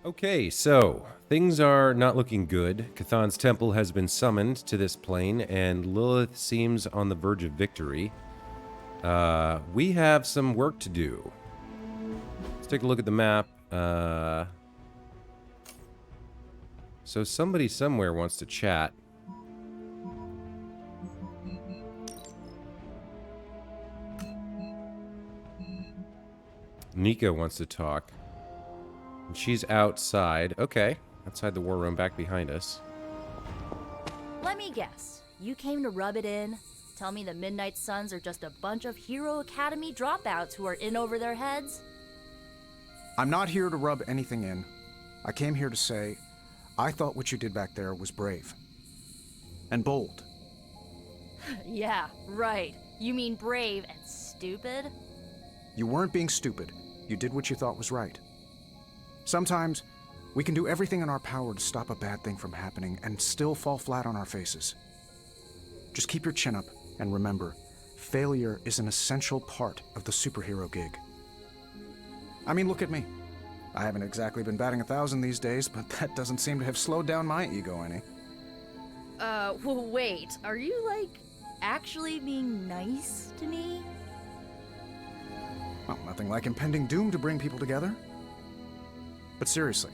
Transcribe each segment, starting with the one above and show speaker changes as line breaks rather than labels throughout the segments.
Okay, so things are not looking good. Cthulhu's temple has been summoned to this plane, and Lilith seems on the verge of victory. We have some work to do. Let's take a look at the map. So somebody somewhere wants to chat. Nico wants to talk. And she's outside. Okay. Outside the war room, back behind us.
Let me guess. You came to rub it in? Tell me the Midnight Suns are just a bunch of Hero Academy dropouts who are in over their heads?
I'm not here to rub anything in. I came here to say, I thought what you did back there was brave. And bold.
Yeah, right. You mean brave and stupid?
You weren't being stupid. You did what you thought was right. Sometimes, we can do everything in our power to stop a bad thing from happening and still fall flat on our faces. Just keep your chin up and remember, failure is an essential part of the superhero gig. I mean, look at me. I haven't exactly been batting 1,000 these days, but that doesn't seem to have slowed down my ego any.
Well, wait. Are you, actually being nice to me?
Well, nothing like impending doom to bring people together. But seriously,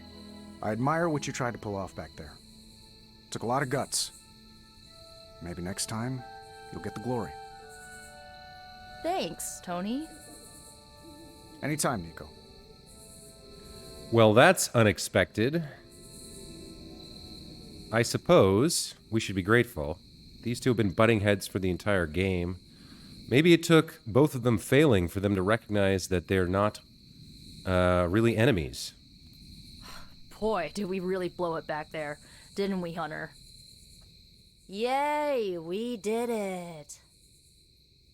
I admire what you tried to pull off back there. Took a lot of guts. Maybe next time, you'll get the glory.
Thanks, Tony.
Anytime, Nico.
Well, that's unexpected. I suppose we should be grateful. These two have been butting heads for the entire game. Maybe it took both of them failing for them to recognize that they're not really enemies.
Boy, did we really blow it back there, didn't we, Hunter? Yay, we did it.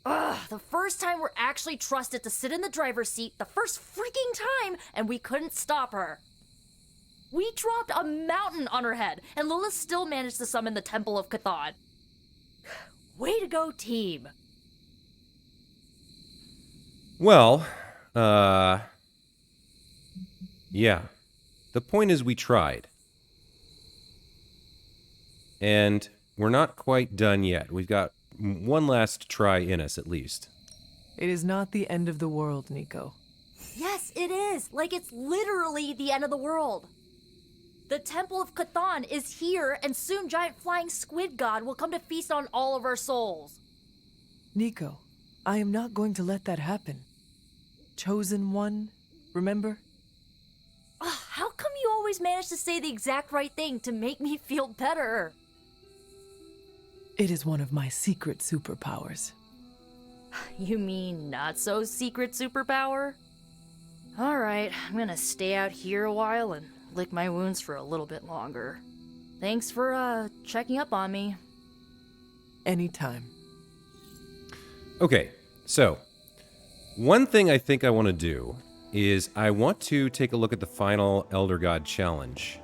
Ugh, the first time we're actually trusted to sit in the driver's seat, the first freaking time, and we couldn't stop her. We dropped a mountain on her head, and Lilith still managed to summon the Temple of Cthulhu. Way to go, team.
Well, yeah. The point is we tried. And we're not quite done yet. We've got one last try in us, at least.
It is not the end of the world, Nico.
Yes, it is. Like it's literally the end of the world. The Temple of Cthulhu is here, and soon giant flying squid god will come to feast on all of our souls.
Nico, I am not going to let that happen. Chosen one, remember?
How come you always manage to say the exact right thing to make me feel better?
It is one of my secret superpowers.
You mean not so secret superpower? Alright, I'm gonna stay out here a while and lick my wounds for a little bit longer. Thanks for, checking up on me.
Anytime.
Okay, so one thing I think I want to do is I want to take a look at the final Elder God challenge.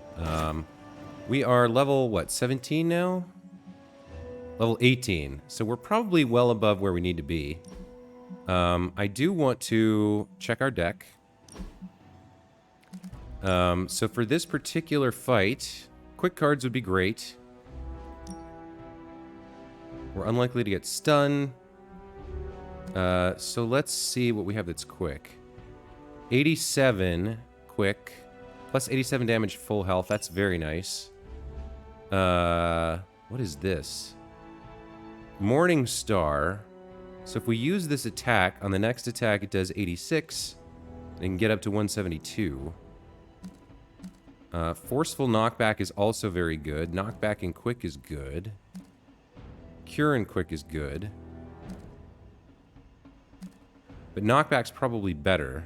We are level, 17 now? Level 18. So we're probably well above where we need to be. I do want to check our deck. So for this particular fight, quick cards would be great. We're unlikely to get stunned. So let's see what we have that's quick. 87 quick, plus 87 damage full health. That's very nice. What is this? Morning Star. So if we use this attack, on the next attack it does 86. And can get up to 172. Forceful Knockback is also very good. Knockback and Quick is good. Cure and Quick is good. But Knockback's probably better.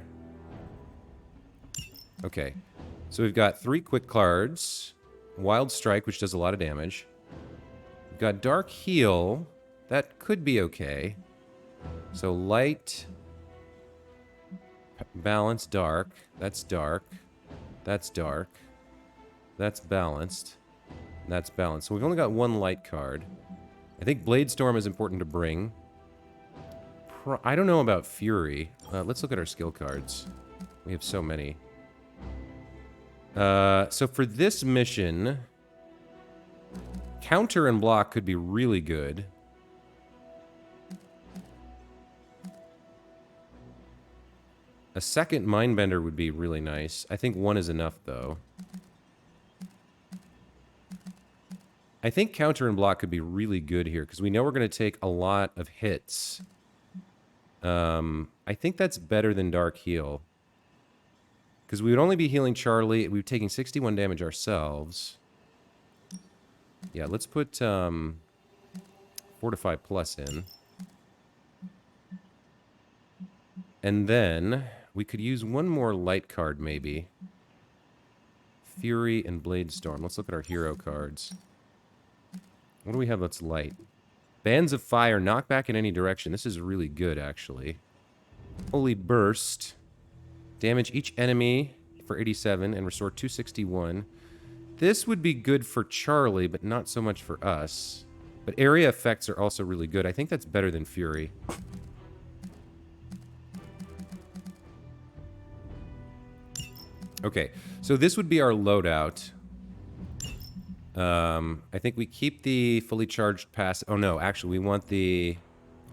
Okay, so we've got 3 quick cards. Wild Strike, which does a lot of damage. We've got Dark Heal. That could be okay. So light, balance, dark. That's dark. That's dark. That's balanced. That's balanced. So we've only got 1 light card. I think Blade Storm is important to bring. I don't know about Fury. Let's look at our skill cards. We have so many. So for this mission, counter and block could be really good. A second Mindbender would be really nice. I think one is enough, though. I think counter and block could be really good here, because we know we're going to take a lot of hits. I think that's better than Dark Heal. Because we would only be healing Charlie. We'd be taking 61 damage ourselves. Yeah, let's put Fortify Plus in. And then we could use one more light card, maybe. Fury and Blade Storm. Let's look at our hero cards. What do we have that's light? Bands of Fire, knockback in any direction. This is really good, actually. Holy Burst. Damage each enemy for 87 and restore 261. This would be good for Charlie, but not so much for us. But area effects are also really good. I think that's better than Fury. Okay, so this would be our loadout. I think we keep the fully charged passive. Oh no, actually we want the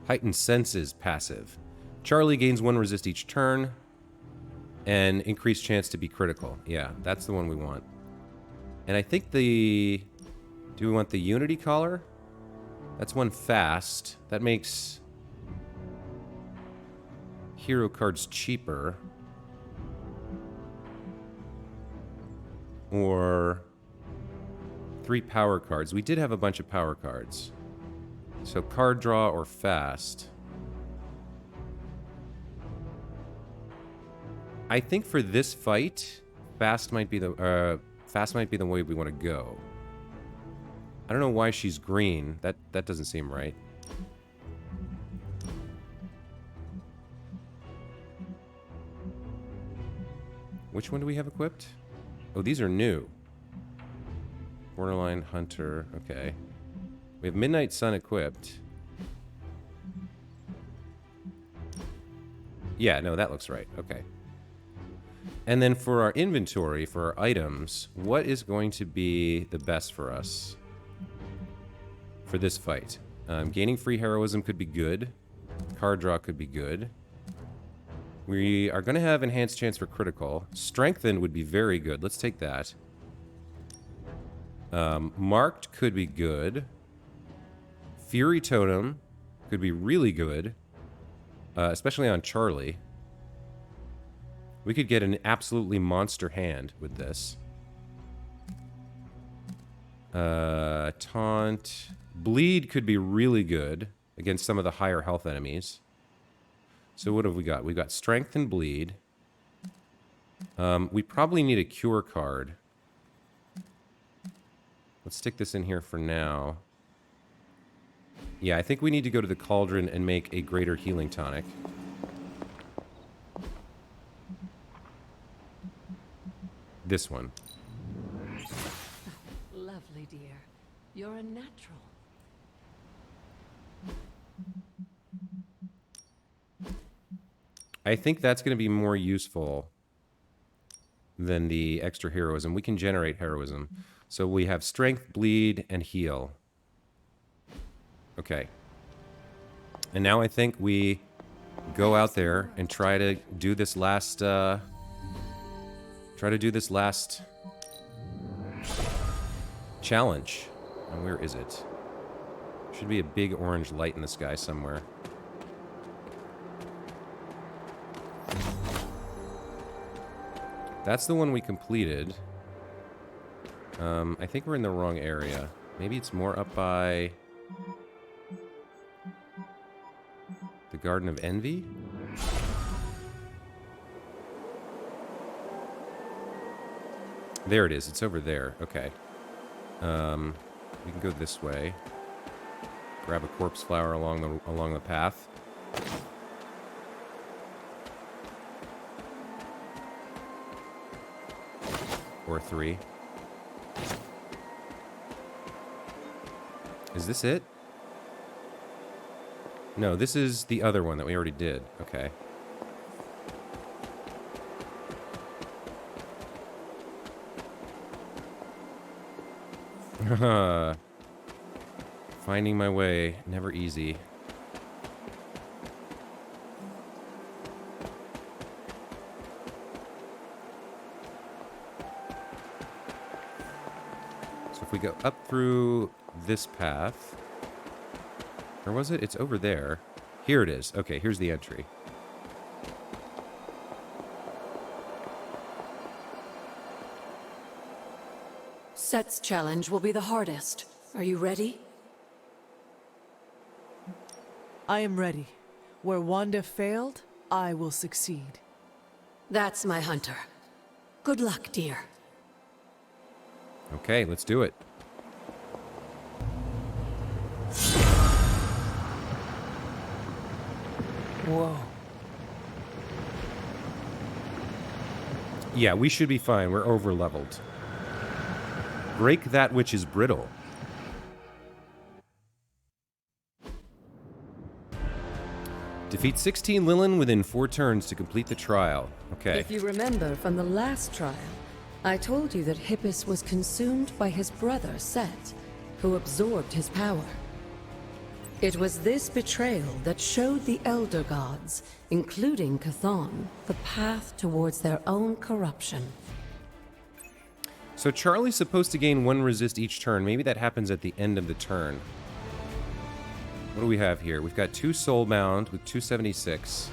heightened senses passive. Charlie gains 1 resist each turn and increased chance to be critical. Yeah, that's the one we want. And I think do we want the Unity Collar? That's one fast. That makes hero cards cheaper. Or 3 power cards. We did have a bunch of power cards. So card draw or fast. I think for this fight, fast might be the way we want to go. I don't know why she's green. That doesn't seem right. Which one do we have equipped? Oh, these are new. Borderline Hunter. Okay. We have Midnight Sun equipped. Yeah, no, that looks right. Okay. And then for our inventory, for our items, what is going to be the best for us for this fight? Gaining free heroism could be good. Card draw could be good. We are going to have enhanced chance for critical. Strengthened would be very good. Let's take that. Marked could be good. Fury Totem could be really good. Especially on Charlie. We could get an absolutely monster hand with this. Taunt. Bleed could be really good against some of the higher health enemies. So what have we got? We've got Strength and Bleed. We probably need a Cure card. Let's stick this in here for now. Yeah, I think we need to go to the Cauldron and make a greater healing tonic. This one.
Lovely, dear. You're a natural.
I think that's going to be more useful than the extra heroism. We can generate heroism. So we have strength, bleed, and heal. Okay. And now I think we go out there and try to do this last... challenge. And where is it? Should be a big orange light in the sky somewhere. That's the one we completed. I think we're in the wrong area. Maybe it's more up by the Garden of Envy? There it is. It's over there. Okay. We can go this way. Grab a corpse flower along the path. Or 3. Is this it? No, this is the other one that we already did. Okay. Finding my way, never easy. So if we go up through this path... Where was it? It's over there. Here it is. Okay, here's the entry.
Set's challenge will be the hardest. Are you ready?
I am ready. Where Wanda failed, I will succeed.
That's my hunter. Good luck, dear.
Okay, let's do it.
Whoa.
Yeah, we should be fine. We're over-leveled. Break that which is brittle. Defeat 16 Lilin within 4 turns to complete the trial. Okay.
If you remember from the last trial, I told you that Hippus was consumed by his brother, Set, who absorbed his power. It was this betrayal that showed the Elder Gods, including Chthon, the path towards their own corruption.
So Charlie's supposed to gain 1 resist each turn. Maybe that happens at the end of the turn. What do we have here? We've got 2 soulbound with 276.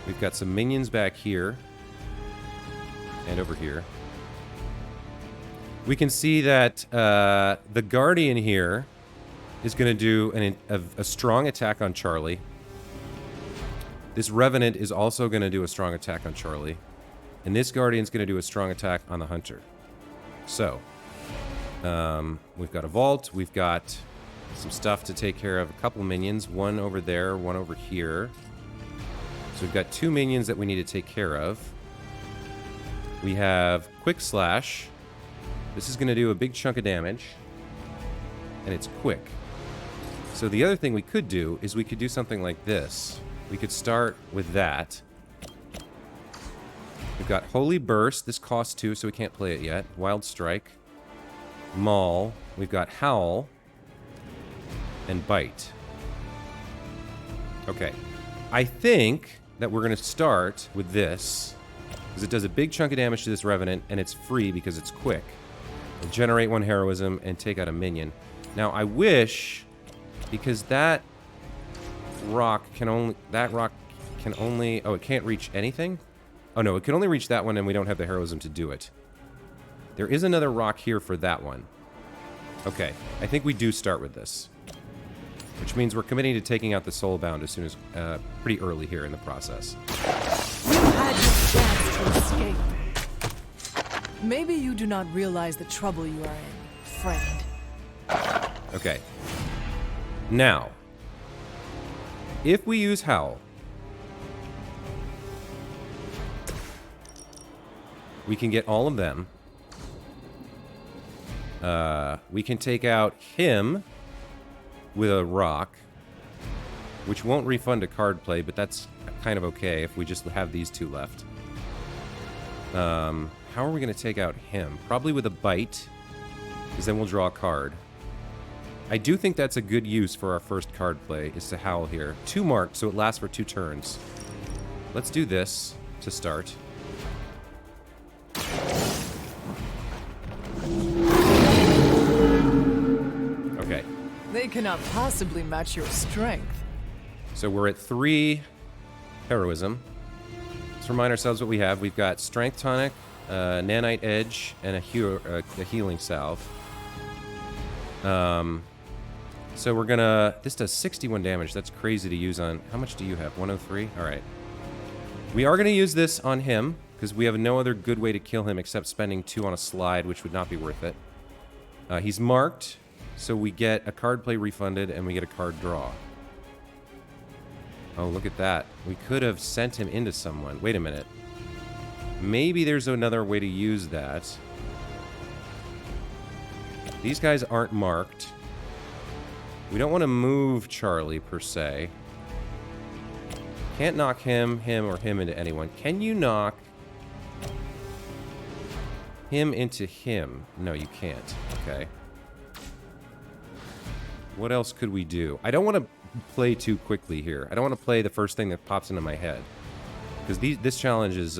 We've got some minions back here. And over here. We can see that the Guardian here is going to do a strong attack on Charlie. This Revenant is also going to do a strong attack on Charlie. And this Guardian's going to do a strong attack on the Hunter. So, we've got a vault. We've got some stuff to take care of. A couple minions. One over there, one over here. So we've got 2 minions that we need to take care of. We have Quick Slash. This is going to do a big chunk of damage. And it's quick. So the other thing we could do is we could do something like this. We could start with that. We've got Holy Burst. This costs 2, so we can't play it yet. Wild Strike. Maul. We've got Howl. And Bite. Okay. I think that we're going to start with this, because it does a big chunk of damage to this Revenant, and it's free because it's quick. It'll generate 1 heroism and take out a minion. Now, I wish, because that rock can only... Oh, it can't reach anything? Oh, no, it can only reach that one, and we don't have the heroism to do it. There is another rock here for that one. Okay, I think we do start with this. Which means we're committing to taking out the Soulbound as soon as... pretty early here in the process.
You had your chance to escape. Maybe you do not realize the trouble you are in, friend.
Okay. Now, if we use Howl, we can get all of them. We can take out him with a rock, which won't refund a card play, but that's kind of okay if we just have these 2 left. How are we going to take out him? Probably with a Bite, because then we'll draw a card. I do think that's a good use for our first card play, is to Howl here. 2 marked, so it lasts for 2 turns. Let's do this to start. Okay.
They cannot possibly match your strength.
So we're at 3 heroism. Let's remind ourselves what we have. We've got Strength Tonic, Nanite Edge, and a Healing Salve. So we're gonna... This does 61 damage. That's crazy to use on... How much do you have? 103? Alright. We are gonna use this on him, because we have no other good way to kill him except spending 2 on a slide, which would not be worth it. He's marked, so we get a card play refunded, and we get a card draw. Oh, look at that. We could have sent him into someone. Wait a minute. Maybe there's another way to use that. These guys aren't marked. We don't want to move Charlie, per se. Can't knock him, or him into anyone. Can you knock him into him. No, you can't. Okay. What else could we do? I don't want to play too quickly here. I don't want to play the first thing that pops into my head. Because this challenge is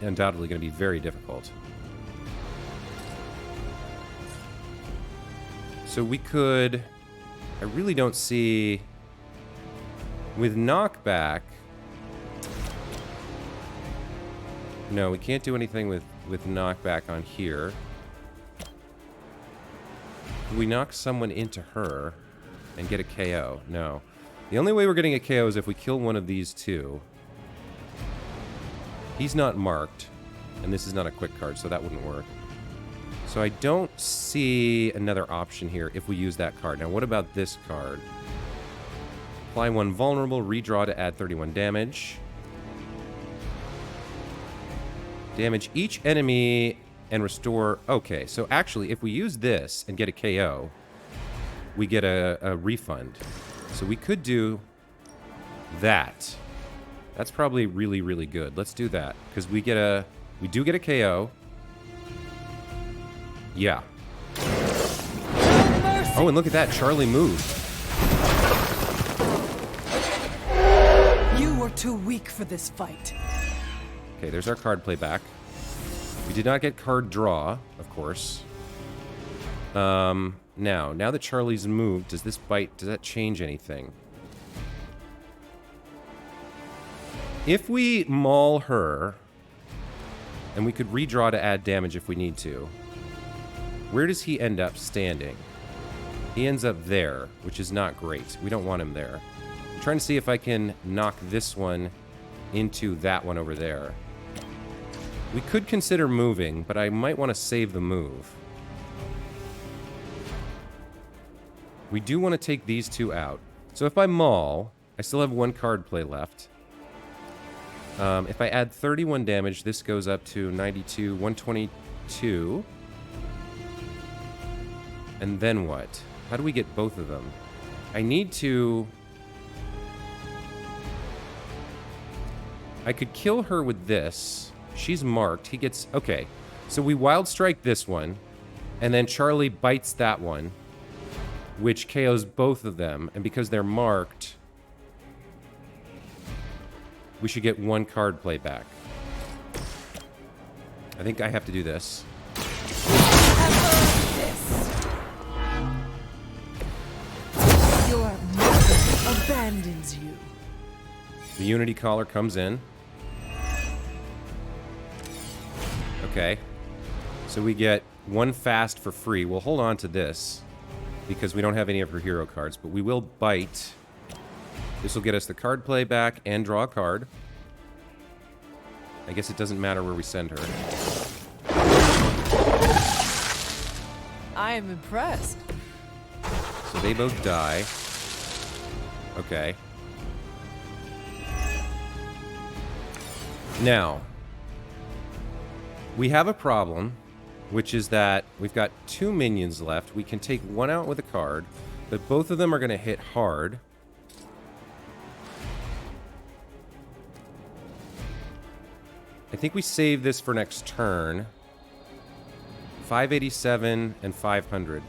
undoubtedly going to be very difficult. So we could... I really don't see... With knockback... No, we can't do anything with knockback on here. Can we knock someone into her and get a KO? No. The only way we're getting a KO is if we kill one of these two. He's not marked, and this is not a quick card, so that wouldn't work. So I don't see another option here if we use that card. Now, what about this card? Apply 1 vulnerable, redraw to add 31 damage. Damage each enemy and restore... Okay, so actually, if we use this and get a KO, we get a refund. So we could do that. That's probably really, really good. Let's do that, because we do get a KO. Yeah. Oh, and look at that. Charlie moved.
You were too weak for this fight.
Okay, there's our card play back. We did not get card draw, of course. Now that Charlie's moved, does this bite, does that change anything? If we maul her, and we could redraw to add damage if we need to, where does he end up standing? He ends up there, which is not great. We don't want him there. I'm trying to see if I can knock this one into that one over there. We could consider moving, but I might want to save the move. We do want to take these two out. So if I maul, I still have 1 card play left. If I add 31 damage, this goes up to 92, 122. And then what? How do we get both of them? I need to... I could kill her with this. She's marked. He gets... Okay. So we wild strike this one. And then Charlie bites that one, which KOs both of them. And because they're marked, we should get 1 card play back. I think I have to do this.
Your mother abandons you.
The Unity Collar comes in. Okay. So we get 1 fast for free. We'll hold on to this because we don't have any of her hero cards, but we will bite. This will get us the card play back and draw a card. I guess it doesn't matter where we send her.
I am impressed.
So they both die. Okay. Now, we have a problem, which is that we've got 2 minions left. We can take 1 out with a card, but both of them are going to hit hard. I think we save this for next turn. 587 and 500.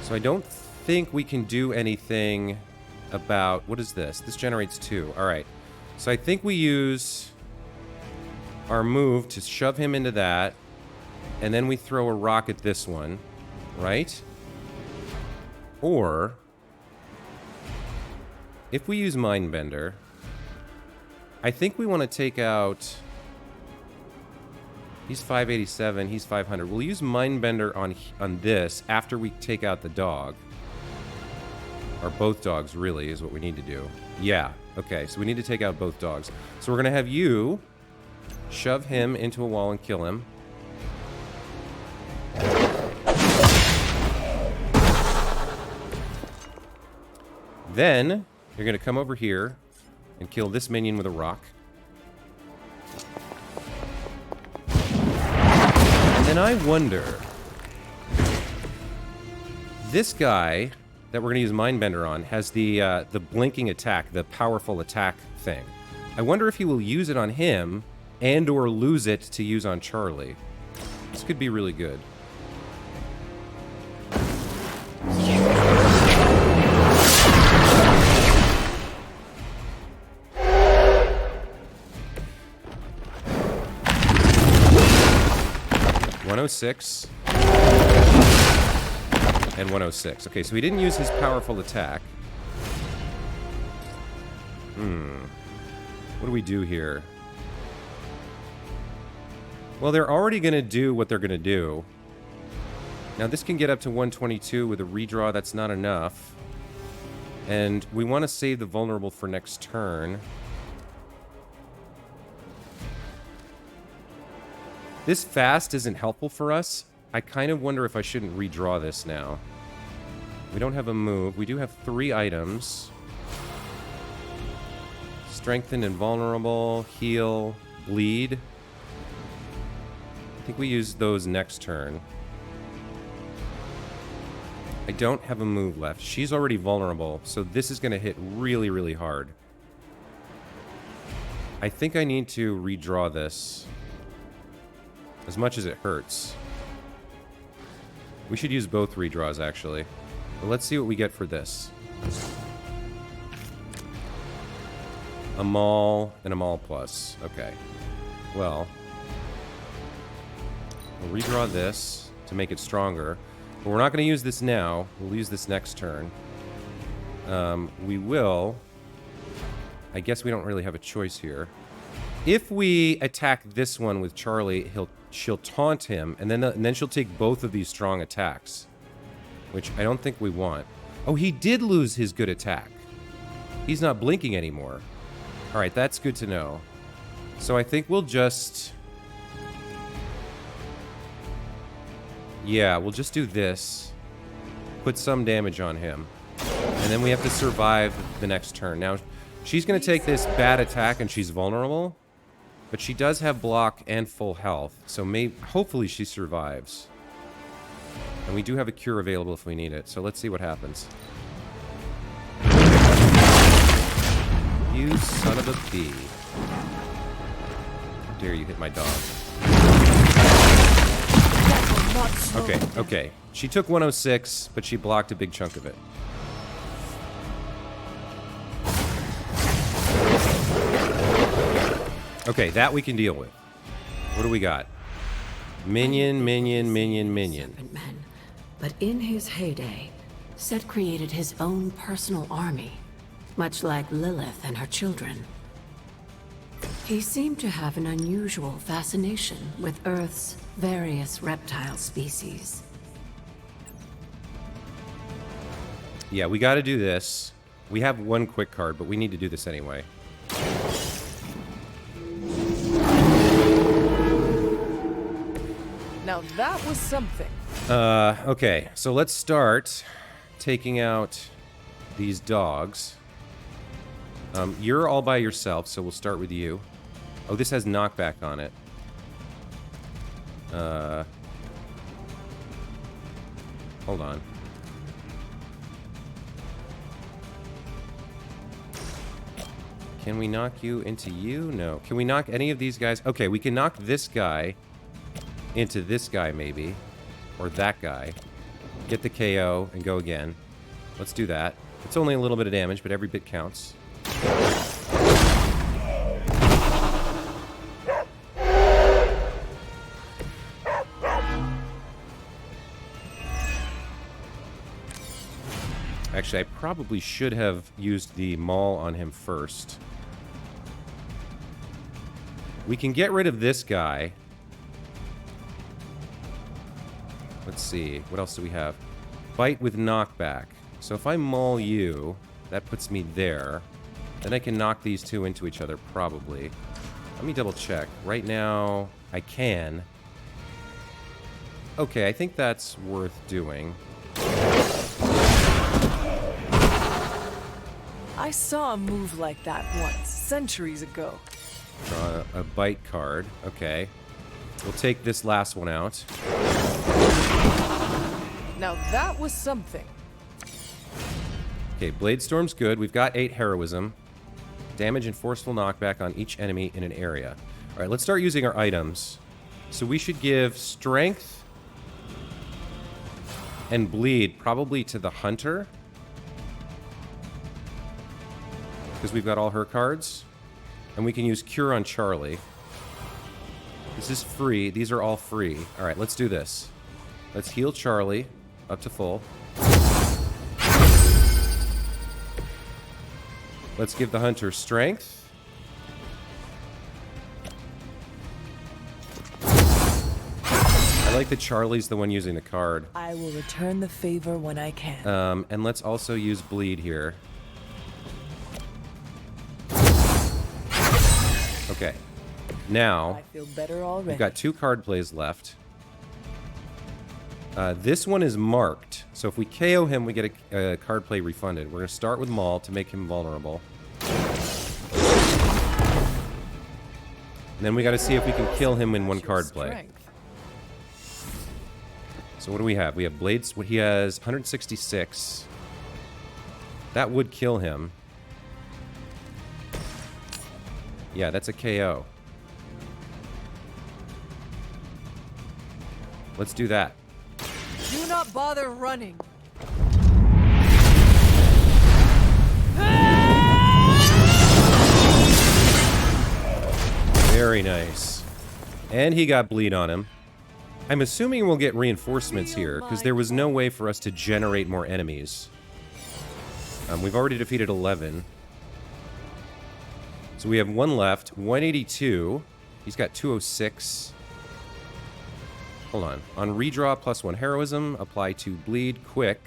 So I don't think we can do anything about... What is this? This generates 2. All right. So I think we use our move to shove him into that, and then we throw a rock at this one, right? Or if we use Mindbender, I think we want to take out... He's 587, he's 500. We'll use Mindbender on this after we take out the dog. Or both dogs, really, is what we need to do. Yeah, okay, so we need to take out both dogs. So we're going to have you shove him into a wall and kill him. Then, you're going to come over here and kill this minion with a rock. And then I wonder... This guy that we're going to use Mindbender on has the blinking attack, the powerful attack thing. I wonder if he will use it on him and or lose it to use on Charlie. This could be really good. .106 and 106. Okay, so he didn't use his powerful attack. What do we do here? Well, they're already going to do what they're going to do. Now, this can get up to 122 with a redraw. That's not enough. And we want to save the vulnerable for next turn. This fast isn't helpful for us. I kind of wonder if I shouldn't redraw this now. We don't have a move. We do have 3 items. Strengthen, invulnerable, heal, bleed. I think we use those next turn. I don't have a move left. She's already vulnerable, so this is going to hit really, really hard. I think I need to redraw this. As much as it hurts. We should use both redraws, actually. But let's see what we get for this. A Maul and a Maul Plus. Okay. Well, we'll redraw this to make it stronger. But we're not going to use this now. We'll use this next turn. We will... I guess we don't really have a choice here. If we attack this one with Charlie, she'll taunt him, and then she'll take both of these strong attacks, which I don't think we want. Oh, he did lose his good attack. He's not blinking anymore. All right, that's good to know. So I think we'll just... Yeah, we'll just do this. Put some damage on him. And then we have to survive the next turn. Now, she's going to take this bad attack, and she's vulnerable. But she does have block and full health, so hopefully she survives. And we do have a cure available if we need it, so let's see what happens. You son of a bee. How dare you hit my dog. Okay. She took 106, but she blocked a big chunk of it. Okay, that we can deal with. What do we got? Minion.
Serpent men, but in his heyday, Set created his own personal army, much like Lilith and her children. He seemed to have an unusual fascination with Earth's various reptile species.
Yeah, we got to do this. We have one quick card, but we need to do this anyway.
Now that was something.
Okay, so let's start taking out these dogs. You're all by yourself, so we'll start with you. Oh, this has knockback on it. Hold on. Can we knock you into you? No. Can we knock any of these guys? Okay, we can knock this guy into this guy, maybe. Or that guy. Get the KO and go again. Let's do that. It's only a little bit of damage, but every bit counts. Actually, I probably should have used the maul on him first. We can get rid of this guy. Let's see. What else do we have? Bite with knockback. So if I maul you, that puts me there. Then I can knock these two into each other, probably. Let me double check. Right now, I can. Okay, I think that's worth doing.
I saw a move like that once, centuries ago.
Draw a bite card. Okay. We'll take this last one out.
Now that was something.
Okay, Blade Storm's good. We've got 8 heroism. Damage and forceful knockback on each enemy in an area. All right, let's start using our items. So we should give strength and bleed probably to the hunter, because we've got all her cards. And we can use cure on Charlie. This is free. These are all free. All right, let's do this. Let's heal Charlie up to full. Let's give the hunter strength. I like that Charlie's the one using the card.
I will return the favor when I can.
And let's also use bleed here. Okay. Now,
I feel better already.
we've got 2 card plays left. This one is marked, so if we KO him, we get a card play refunded. We're going to start with Maul to make him vulnerable. And then we got to see if we can kill him in one card play.
Strength.
So what do we have? We have Blades. He has 166. That would kill him. Yeah, that's a KO. Let's do that.
Do not bother running.
Very nice. And he got bleed on him. I'm assuming we'll get reinforcements here, because there was no way for us to generate more enemies. We've already defeated 11. So we have 1 left. 182. He's got 206. Hold on. On redraw, +1 heroism. Apply to bleed quick.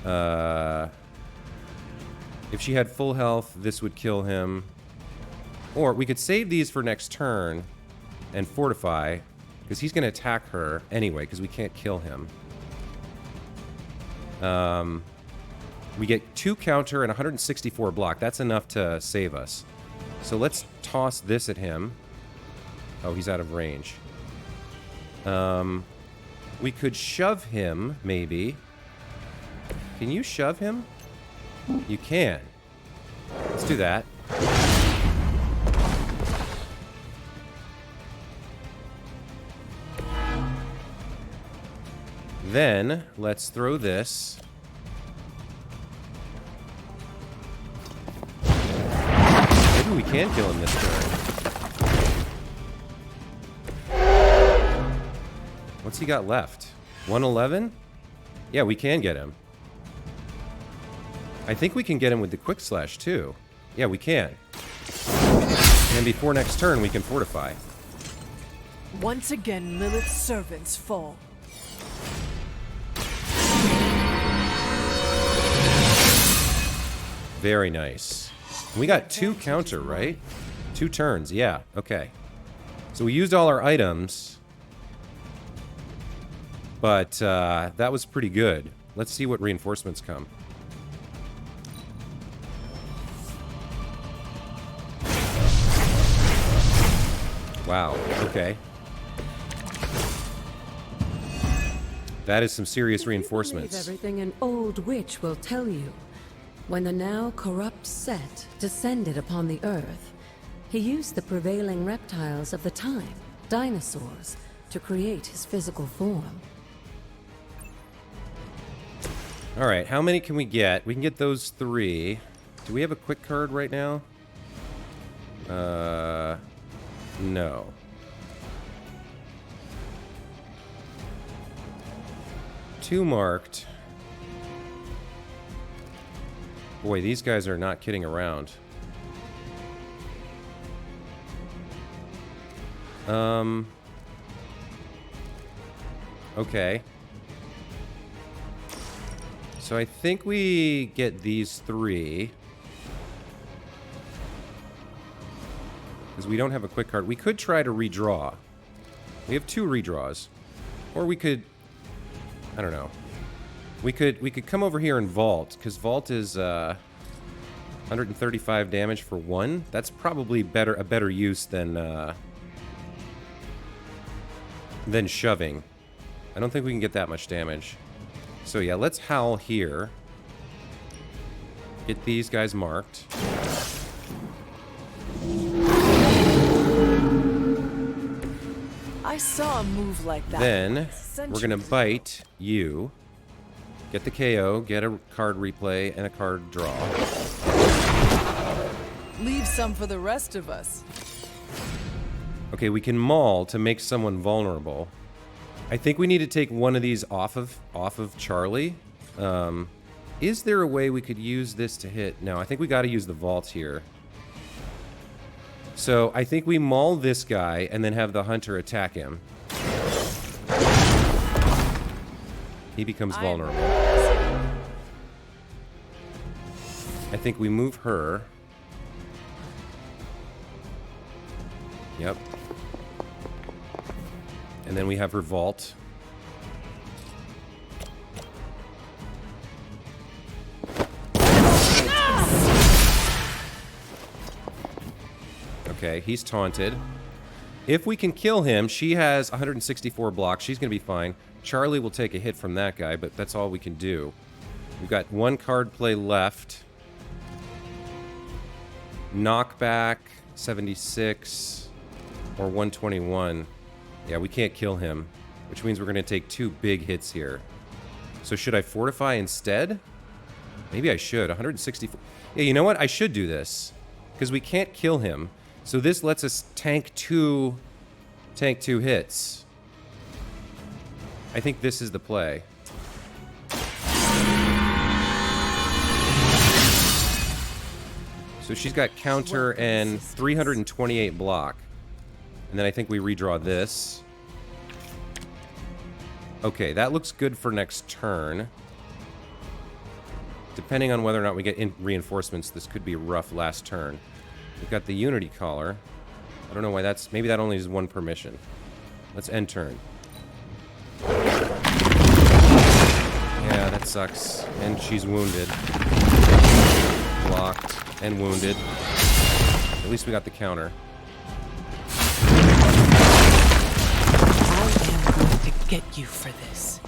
If she had full health, this would kill him. Or we could save these for next turn and fortify, because he's going to attack her anyway, because we can't kill him. We get 2 counter and 164 block. That's enough to save us. So let's toss this at him. Oh, he's out of range. We could shove him, maybe. Can you shove him? You can. Let's do that. Then, let's throw this. Maybe we can kill him this turn. What's he got left? 111? Yeah, we can get him. I think we can get him with the quick slash, too. Yeah, we can. And before next turn, we can fortify.
Once again, Lilith's servants fall.
Very nice. We got 2 counter, right? 2 turns, yeah. Okay. So we used all our items. But that was pretty good. Let's see what reinforcements come. Wow, okay. That is some serious reinforcements.
Everything an old witch will tell you. When the now corrupt Set descended upon the earth, he used the prevailing reptiles of the time, dinosaurs, to create his physical form.
Alright, how many can we get? We can get those 3. Do we have a quick card right now? No. Two marked. Boy, these guys are not kidding around. Okay. So I think we get these 3. Because we don't have a quick card. We could try to redraw. We have 2 redraws. Or we could... I don't know. We could come over here and vault, because vault is 135 damage for 1. That's probably a better use than shoving. I don't think we can get that much damage. So yeah, let's howl here. Get these guys marked.
I saw a move like that.
Then we're
centuries
gonna
ago.
bite you, get the KO, get a card replay, and a card draw.
Leave some for the rest of us.
Okay, we can maul to make someone vulnerable. I think we need to take one of these off of Charlie. Is there a way we could use this to hit? No, I think we got to use the vault here. So I think we maul this guy and then have the hunter attack him. He becomes vulnerable. I think we move her. Yep. And then we have her vault. Okay, he's taunted. If we can kill him, she has 164 blocks. She's going to be fine. Charlie will take a hit from that guy, but that's all we can do. We've got one card play left. Knockback, 76, or 121. Yeah, we can't kill him, which means we're going to take 2 big hits here. So should I fortify instead? Maybe I should. 164. Yeah, you know what? I should do this, because we can't kill him. So this lets us tank two hits. I think this is the play. So she's got counter and 328 block. And then I think we redraw this. Okay, that looks good for next turn. Depending on whether or not we get reinforcements, this could be a rough last turn. We've got the Unity Collar. I don't know why that's... Maybe that only is 1 permission. Let's end turn. Yeah, that sucks. And she's wounded. Blocked and wounded. At least we got the counter.
I am going to get you for this.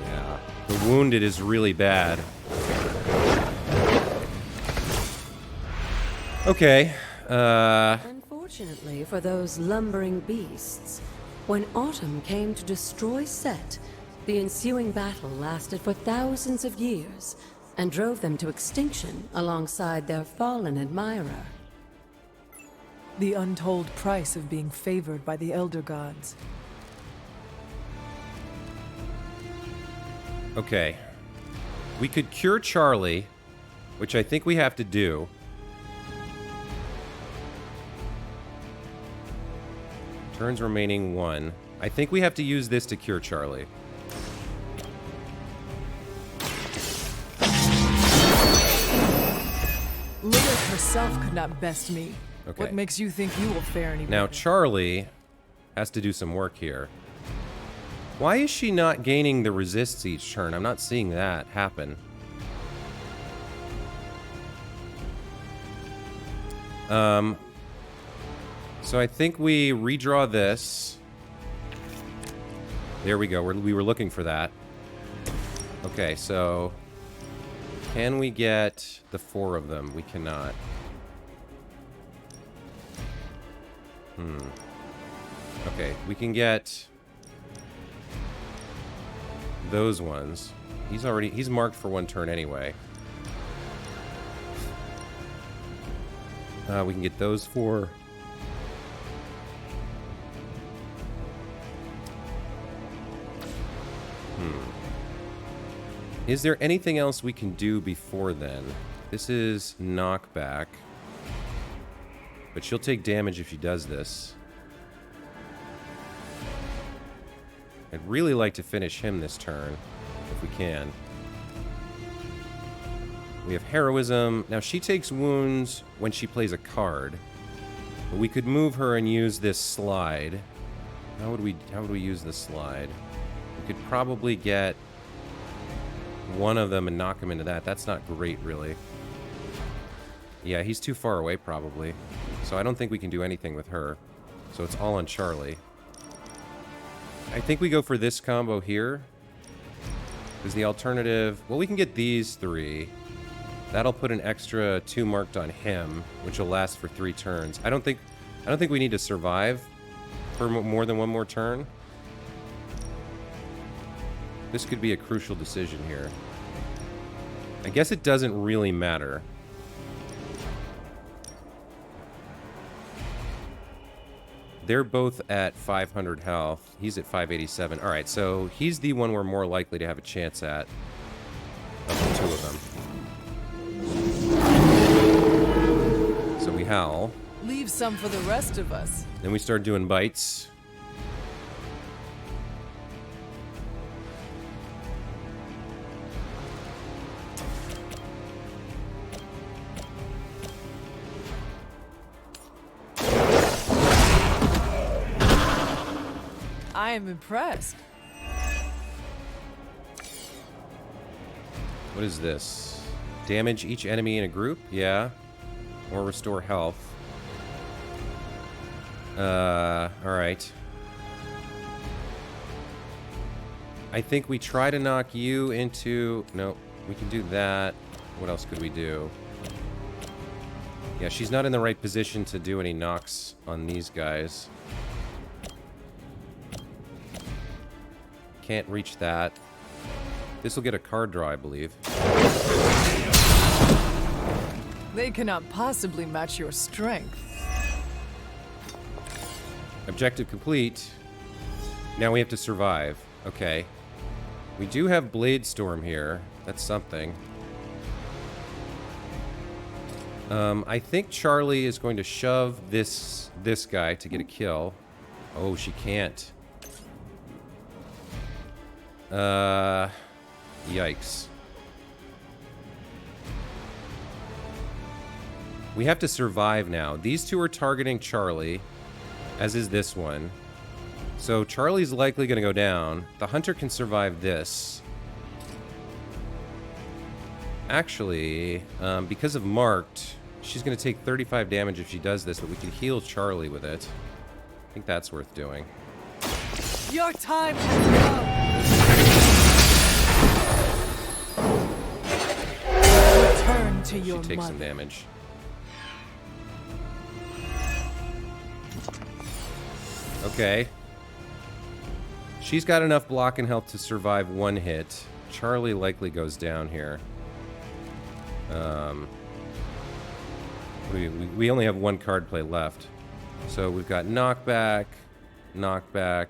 Yeah. The wounded is really bad. Okay.
Unfortunately for those lumbering beasts, when autumn came to destroy Set, the ensuing battle lasted for thousands of years and drove them to extinction alongside their fallen admirer.
The untold price of being favored by the Elder Gods.
Okay. We could cure Charlie, which I think we have to do. Turns remaining 1. I think we have to use this to cure Charlie.
Lilith herself could not best me.
Okay.
What makes you think you will fare any
Now
better?
Charlie has to do some work here. Why is she not gaining the resists each turn? I'm not seeing that happen. So I think we redraw this. There we go. We were looking for that. Okay, so can we get the 4 of them? We cannot. Okay, we can get those ones. He's marked for 1 turn anyway. We can get those 4. Is there anything else we can do before then? This is knockback. But she'll take damage if she does this. I'd really like to finish him this turn, if we can. We have heroism. Now she takes wounds when she plays a card. But we could move her and use this slide. How would we use this slide? We could probably get one of them and knock him into that. That's not great, really. Yeah, he's too far away, probably. So I don't think we can do anything with her. So it's all on Charlie. I think we go for this combo here. Because the alternative... Well, we can get these 3. That'll put an extra 2 marked on him, which will last for 3 turns. I don't think we need to survive for more than 1 more turn. This could be a crucial decision here. I guess it doesn't really matter. They're both at 500 health. He's at 587. All right, so he's the one we're more likely to have a chance at of the 2 of them. So we howl.
Leave some for the rest of us.
Then we start doing bites.
I am impressed.
What is this? Damage each enemy in a group? Yeah. Or restore health. Alright. I think we try to knock you into... Nope. We can do that. What else could we do? Yeah, she's not in the right position to do any knocks on these guys. Can't reach that. This will get a card draw, I believe.
They cannot possibly match your strength.
Objective complete. Now we have to survive. Okay. We do have Blade Storm here. That's something. I think Charlie is going to shove this guy to get a kill. Oh, she can't. Yikes. We have to survive now. These 2 are targeting Charlie, as is this one. So Charlie's likely going to go down. The hunter can survive this. Actually, because of marked, she's going to take 35 damage if she does this, but we can heal Charlie with it. I think that's worth doing.
Your time has come. Return to your
She takes some
mother.
damage. Okay. She's got enough block and health to survive 1 hit. Charlie likely goes down here. We only have 1 card play left. So we've got knockback, knockback,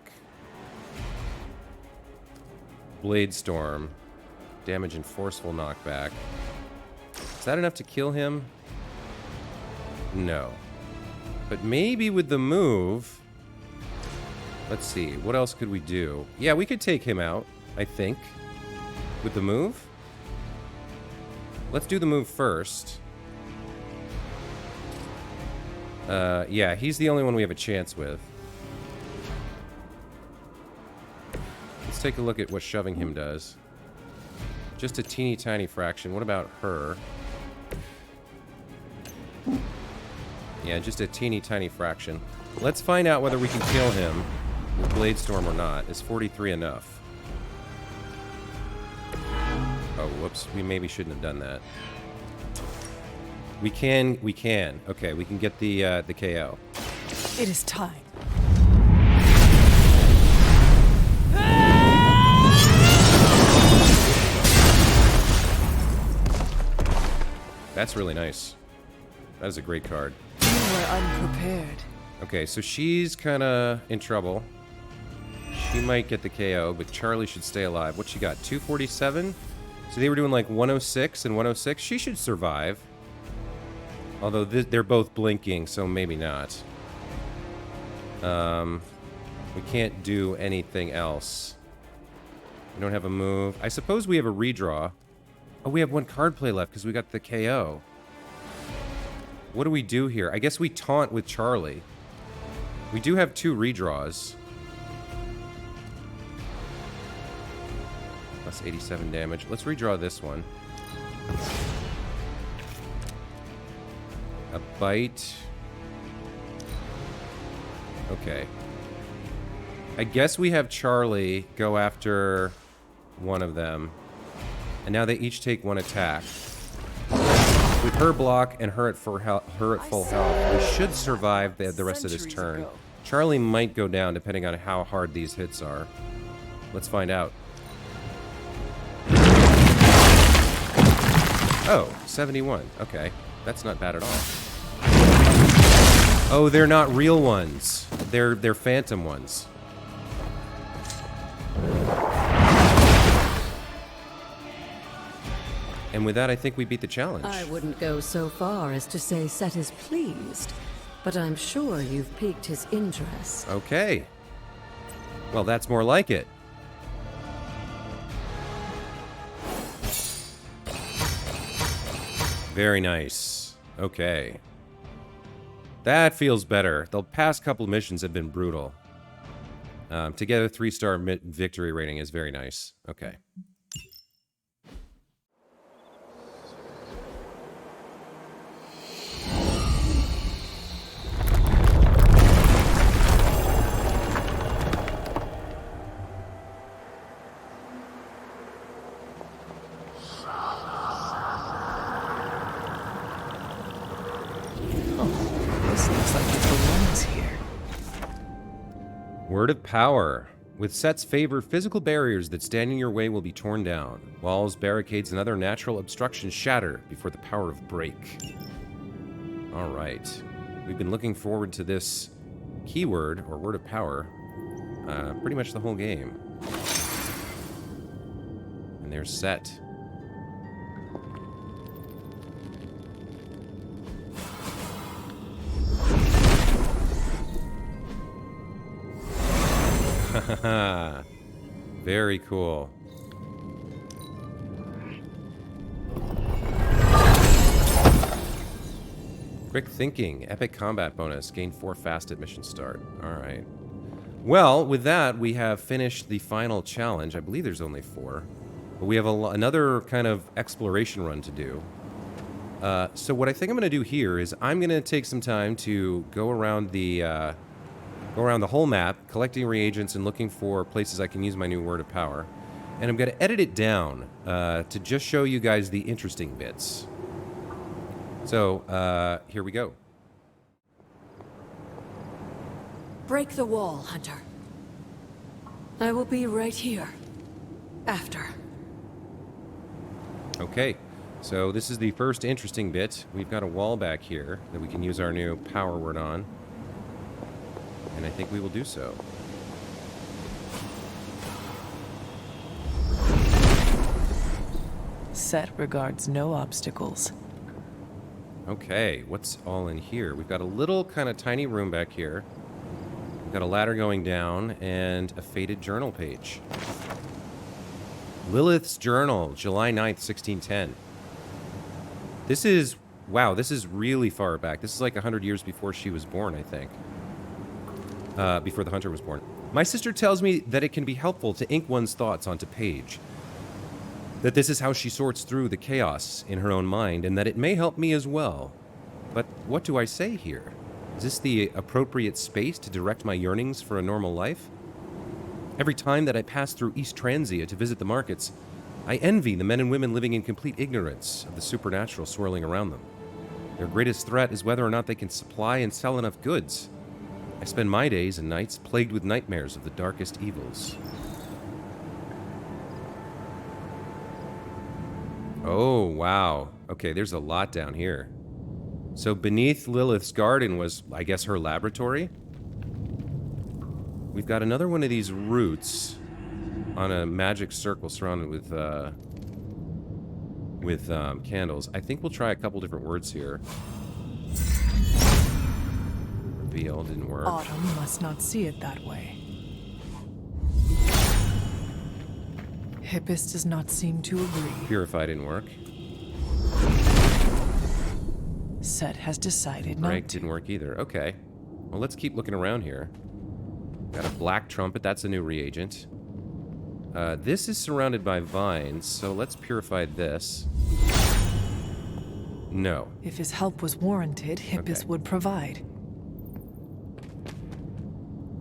Blade Storm, damage and forceful knockback. Is that enough to kill him? No. But maybe with the move... Let's see, what else could we do? Yeah, we could take him out, I think. With the move? Let's do the move first. Yeah, he's the only one we have a chance with. Let's take a look at what shoving him does. Just a teeny tiny fraction. What about her? Yeah, just a teeny tiny fraction. Let's find out whether we can kill him with Blade Storm or not. Is 43 enough? Oh, whoops. We maybe shouldn't have done that. We can. Okay, we can get the KO.
It is time.
That's really nice. That is a great card.
You were unprepared.
Okay, so she's kind of in trouble. She might get the KO, but Charlie should stay alive. What she got? 247? So they were doing like 106 and 106. She should survive. Although they're both blinking, so maybe not. We can't do anything else. We don't have a move. I suppose we have a redraw. Oh, we have 1 card play left because we got the KO. What do we do here? I guess we taunt with Charlie. We do have 2 redraws. Plus 87 damage. Let's redraw this one. A bite. Okay. I guess we have Charlie go after one of them. And now they each take one attack. With her block and her at full health, we should survive the rest of this turn. Charlie might go down depending on how hard these hits are. Let's find out. Oh, 71. Okay, that's not bad at all. Oh, they're not real ones. They're phantom ones. And with that, I think we beat the challenge.
I wouldn't go so far as to say Set is pleased, but I'm sure you've piqued his interest.
Okay. Well, that's more like it. Very nice. Okay. That feels better. The past couple of missions have been brutal. To get a 3-star victory rating is very nice. Okay. Word of power. With Set's favor, physical barriers that stand in your way will be torn down. Walls, barricades, and other natural obstructions shatter before the power of break. Alright. We've been looking forward to this keyword, or word of power, pretty much the whole game. And there's Set. Very cool. Quick thinking. Epic combat bonus. Gain 4 fast at mission start. Alright. Well, with that, we have finished the final challenge. I believe there's only 4. But we have another kind of exploration run to do. So what I think I'm going to do here is I'm going to take some time to go around the whole map, collecting reagents and looking for places I can use my new word of power. And I'm going to edit it down to just show you guys the interesting bits. So, here we go.
Break the wall, Hunter. I will be right here. After.
Okay, so this is the first interesting bit. We've got a wall back here that we can use our new power word on. And I think we will do so.
Set regards no obstacles.
Okay, what's all in here? We've got a little kind of tiny room back here. We've got a ladder going down and a faded journal page. Lilith's journal, July 9th, 1610. This is, wow, this is really far back. This is like 100 years before she was born, I think. Before the hunter was born. My sister tells me that it can be helpful to ink one's thoughts onto page. That this is how she sorts through the chaos in her own mind, and that it may help me as well. But what do I say here? Is this the appropriate space to direct my yearnings for a normal life? Every time that I pass through East Transia to visit the markets, I envy the men and women living in complete ignorance of the supernatural swirling around them. Their greatest threat is whether or not they can supply and sell enough goods. I spend my days and nights plagued with nightmares of the darkest evils. Oh, wow. Okay, there's a lot down here. So beneath Lilith's garden was, I guess, her laboratory? We've got another one of these roots on a magic circle surrounded with candles. I think we'll try a couple different words here. Reveal didn't work.
Autumn must not see it that way. Hippus does not seem to agree.
Purify didn't work.
Set has decided not
Break
to.
didn't work either. Okay. Well, let's keep looking around here. Got a black trumpet. That's a new reagent. This is surrounded by vines, so let's purify this. No.
If his help was warranted, Hippus
Okay.
would provide.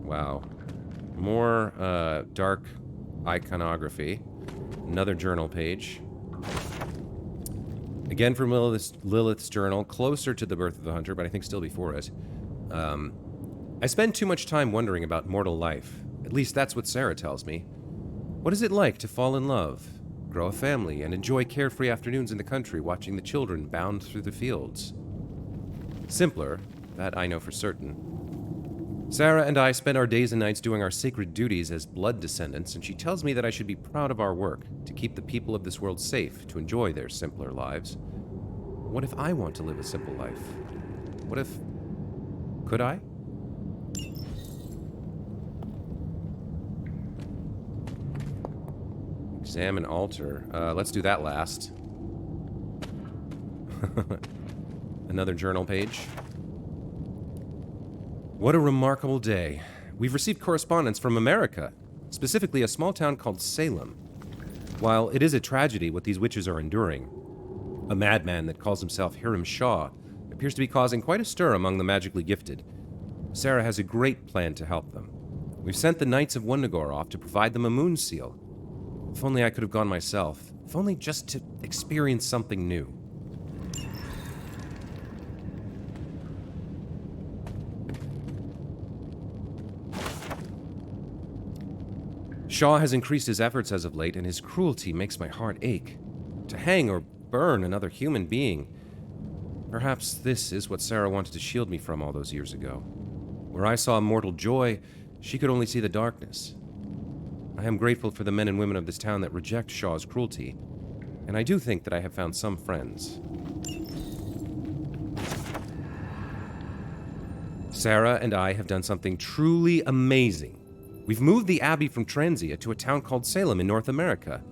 Wow. More dark iconography. Another journal page. Again from Lilith's journal, closer to the birth of the hunter, but I think still before it. I spend too much time wondering about mortal life. At least that's what Sarah tells me. What is it like to fall in love, grow a family, and enjoy carefree afternoons in the country watching the children bound through the fields? Simpler, that I know for certain. Sarah and I spend our days and nights doing our sacred duties as blood descendants, and she tells me that I should be proud of our work, to keep the people of this world safe, to enjoy their simpler lives. What if I want to live a simple life? What if... Could I? Examine altar. Let's do that last. Another journal page. What a remarkable day. We've received correspondence from America, specifically a small town called Salem. While it is a tragedy what these witches are enduring, a madman that calls himself Hiram Shaw appears to be causing quite a stir among the magically gifted. Sarah has a great plan to help them. We've sent the Knights of Wundagore off to provide them a moon seal. If only I could have gone myself. If only just to experience something new. Shaw has increased his efforts as of late, and his cruelty makes my heart ache. To hang or burn another human being. Perhaps this is what Sarah wanted to shield me from all those years ago. Where I saw mortal joy, she could only see the darkness. I am grateful for the men and women of this town that reject Shaw's cruelty, and I do think that I have found some friends. Sarah and I have done something truly amazing. We've moved the Abbey from Transia to a town called Salem in North America.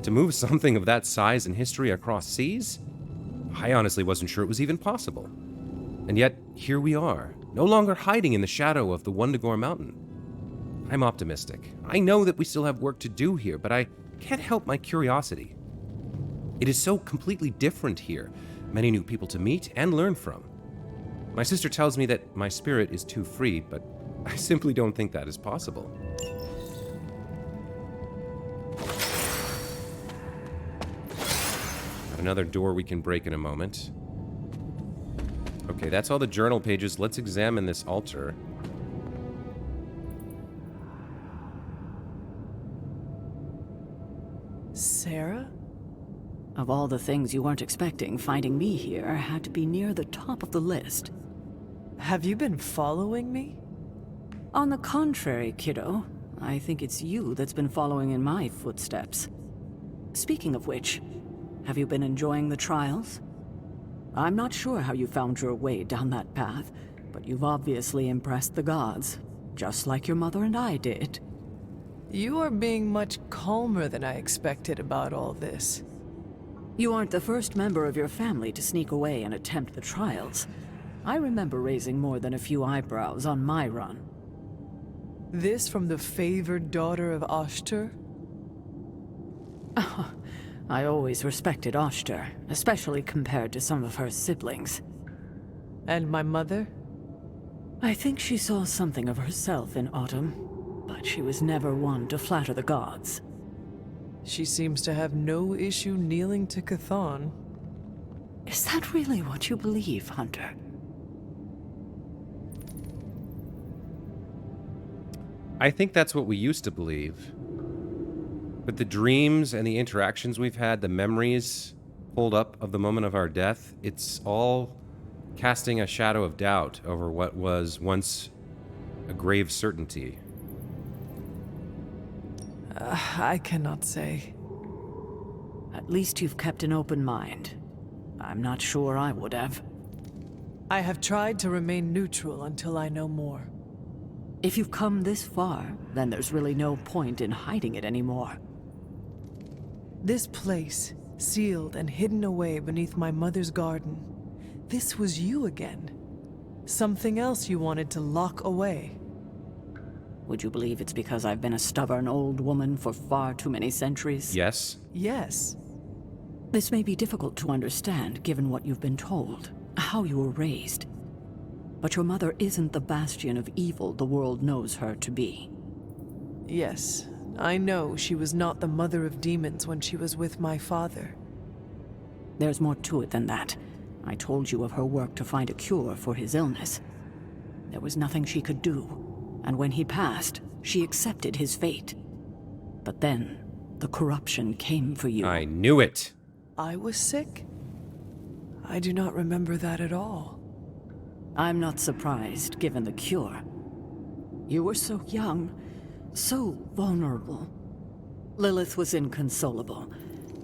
To move something of that size and history across seas? I honestly wasn't sure it was even possible. And yet, here we are, no longer hiding in the shadow of the Wundagore Mountain. I'm optimistic. I know that we still have work to do here, but I can't help my curiosity. It is so completely different here. Many new people to meet and learn from. My sister tells me that my spirit is too free, but I simply don't think that is possible. Got another door we can break in a moment. Okay, that's all the journal pages. Let's examine this altar.
Sarah?
Of all the things you weren't expecting, finding me here had to be near the top of the list.
Have you been following me?
On the contrary, kiddo, I think it's you that's been following in my footsteps. Speaking of which, have you been enjoying the trials? I'm not sure how you found your way down that path, but you've obviously impressed the gods, just like your mother and I did.
You are being much calmer than I expected about all this.
You aren't the first member of your family to sneak away and attempt the trials. I remember raising more than a few eyebrows on my run.
This from the favored daughter of Oshter?
I always respected Oshter, especially compared to some of her siblings.
And my mother?
I think she saw something of herself in Autumn, but she was never one to flatter the gods.
She seems to have no issue kneeling to Chthon.
Is that really what you believe, Hunter?
I think that's what we used to believe. But the dreams and the interactions we've had, the memories pulled up of the moment of our death, it's all casting a shadow of doubt over what was once a grave certainty.
I cannot say.
At least you've kept an open mind. I'm not sure I would have.
I have tried to remain neutral until I know more.
If you've come this far, then there's really no point in hiding it anymore.
This place, sealed and hidden away beneath my mother's garden, this was you again. Something else you wanted to lock away.
Would you believe it's because I've been a stubborn old woman for far too many centuries?
Yes?
Yes.
This may be difficult to understand given what you've been told, how you were raised. But your mother isn't the bastion of evil the world knows her to be.
Yes, I know she was not the mother of demons when she was with my father.
There's more to it than that. I told you of her work to find a cure for his illness. There was nothing she could do, and when he passed, she accepted his fate. But then, the corruption came for you.
I knew it.
I was sick? I do not remember that at all.
I'm not surprised, given the cure. You were so young, so vulnerable. Lilith was inconsolable.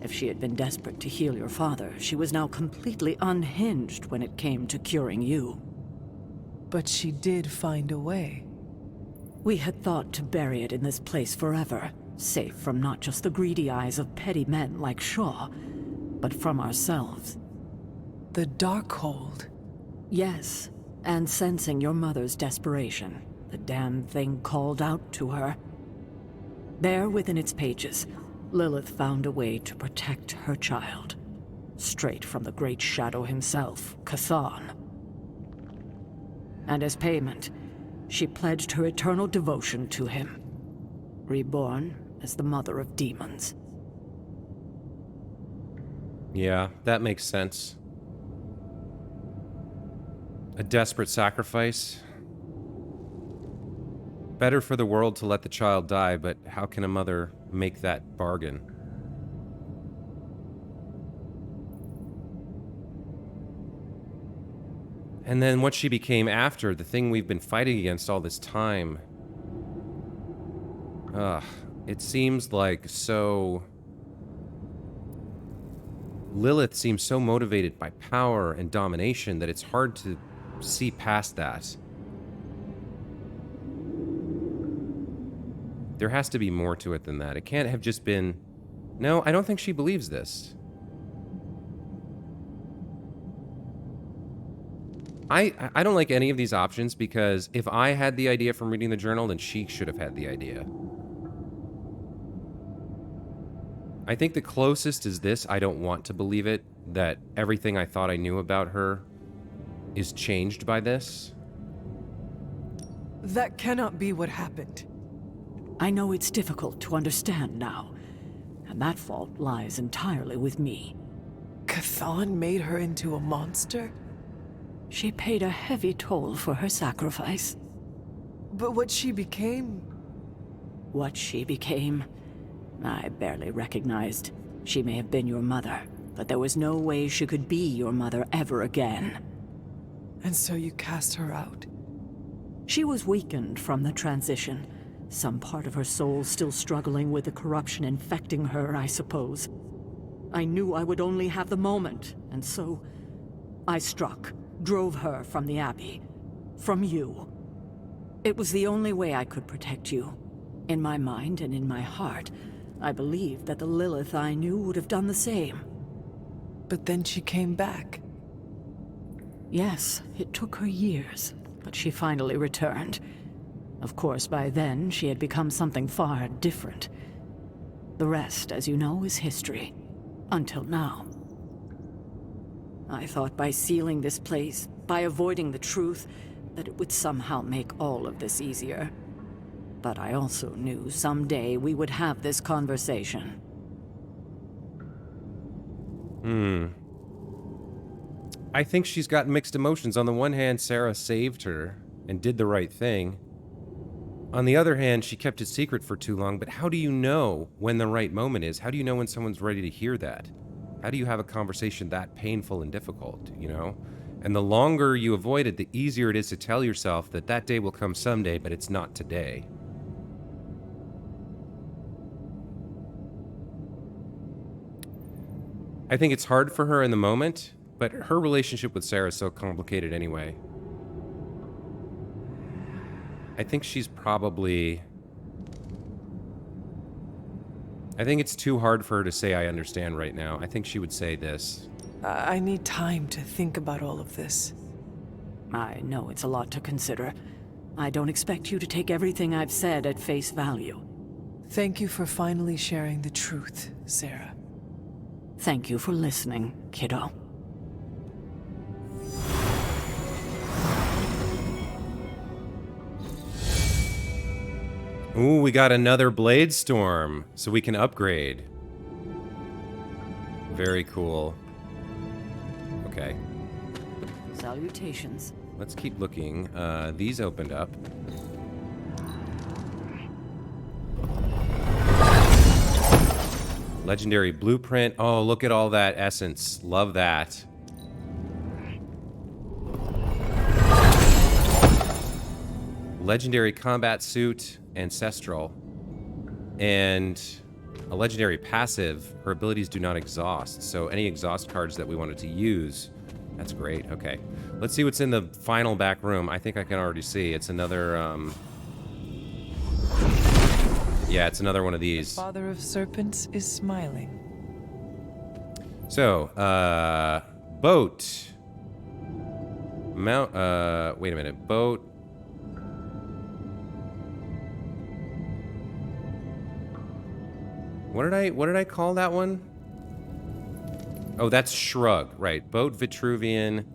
If she had been desperate to heal your father, she was now completely unhinged when it came to curing you.
But she did find a way.
We had thought to bury it in this place forever, safe from not just the greedy eyes of petty men like Shaw, but from ourselves.
The Darkhold.
Yes, and sensing your mother's desperation, the damn thing called out to her. There within its pages, Lilith found a way to protect her child. Straight from the Great Shadow himself, Cathan. And as payment, she pledged her eternal devotion to him. Reborn as the mother of demons.
Yeah, that makes sense. A desperate sacrifice. Better for the world to let the child die, but how can a mother make that bargain? And then what she became after, the thing we've been fighting against all this time. Ugh, it seems like so... Lilith seems so motivated by power and domination that it's hard to see past that. There has to be more to it than that. It can't have just been... No, I don't think she believes this. I don't like any of these options because if I had the idea from reading the journal, then she should have had the idea. I think the closest is this. I don't want to believe it, that everything I thought I knew about her is changed by this.
That cannot be what happened.
I know it's difficult to understand now, and that fault lies entirely with me.
Cathan made her into a monster?
She paid a heavy toll for her sacrifice.
But what she became...
What she became, I barely recognized. She may have been your mother, but there was no way she could be your mother ever again.
And so you cast her out?
She was weakened from the transition. Some part of her soul still struggling with the corruption infecting her, I suppose. I knew I would only have the moment, and so I struck, drove her from the Abbey, from you. It was the only way I could protect you. In my mind and in my heart, I believed that the Lilith I knew would have done the same.
But then she came back.
Yes, it took her years, but she finally returned. Of course, by then, she had become something far different. The rest, as you know, is history. Until now. I thought by sealing this place, by avoiding the truth, that it would somehow make all of this easier. But I also knew someday we would have this conversation.
I think she's got mixed emotions. On the one hand, Sarah saved her and did the right thing. On the other hand, she kept it secret for too long, but how do you know when the right moment is? How do you know when someone's ready to hear that? How do you have a conversation that painful and difficult, you know? And the longer you avoid it, the easier it is to tell yourself that that day will come someday, but it's not today. I think it's hard for her in the moment, but her relationship with Sarah is so complicated anyway. I think she's probably... I think it's too hard for her to say I understand right now. I think she would say this.
I need time to think about all of this.
I know it's a lot to consider. I don't expect you to take everything I've said at face value.
Thank you for finally sharing the truth, Sarah.
Thank you for listening, kiddo.
Ooh, we got another Blade Storm, so we can upgrade. Very cool. Okay.
Salutations.
Let's keep looking. These opened up. Legendary blueprint. Oh, look at all that essence. Love that. Legendary combat suit, ancestral. And a legendary passive. Her abilities do not exhaust. So any exhaust cards that we wanted to use, that's great. Okay. Let's see what's in the final back room. I think I can already see. It's another, yeah, it's another one of these.
Father of Serpents is smiling.
So, boat. Wait a minute. Boat. What did I call that one? Oh, that's Shrug, right. Boat Vitruvian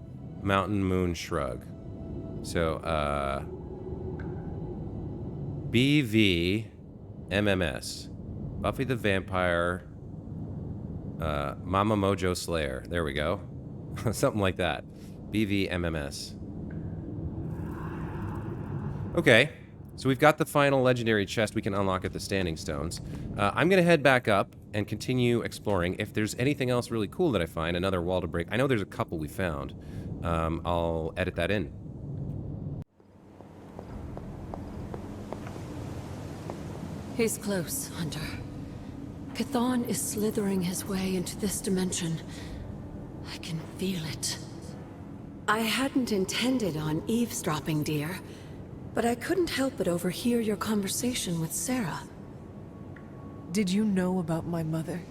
Mountain Moon Shrug. So, BV MMS. Buffy the Vampire Mama Mojo Slayer. There we go. Something like that. BV MMS. Okay. So we've got the final legendary chest we can unlock at the Standing Stones. I'm going to head back up and continue exploring. If there's anything else really cool that I find, another wall to break. I know there's a couple we found. I'll edit that in.
He's close, Hunter. Chthon is slithering his way into this dimension. I can feel it. I hadn't intended on eavesdropping, dear, but I couldn't help but overhear your conversation with Sarah.
Did you know about my mother?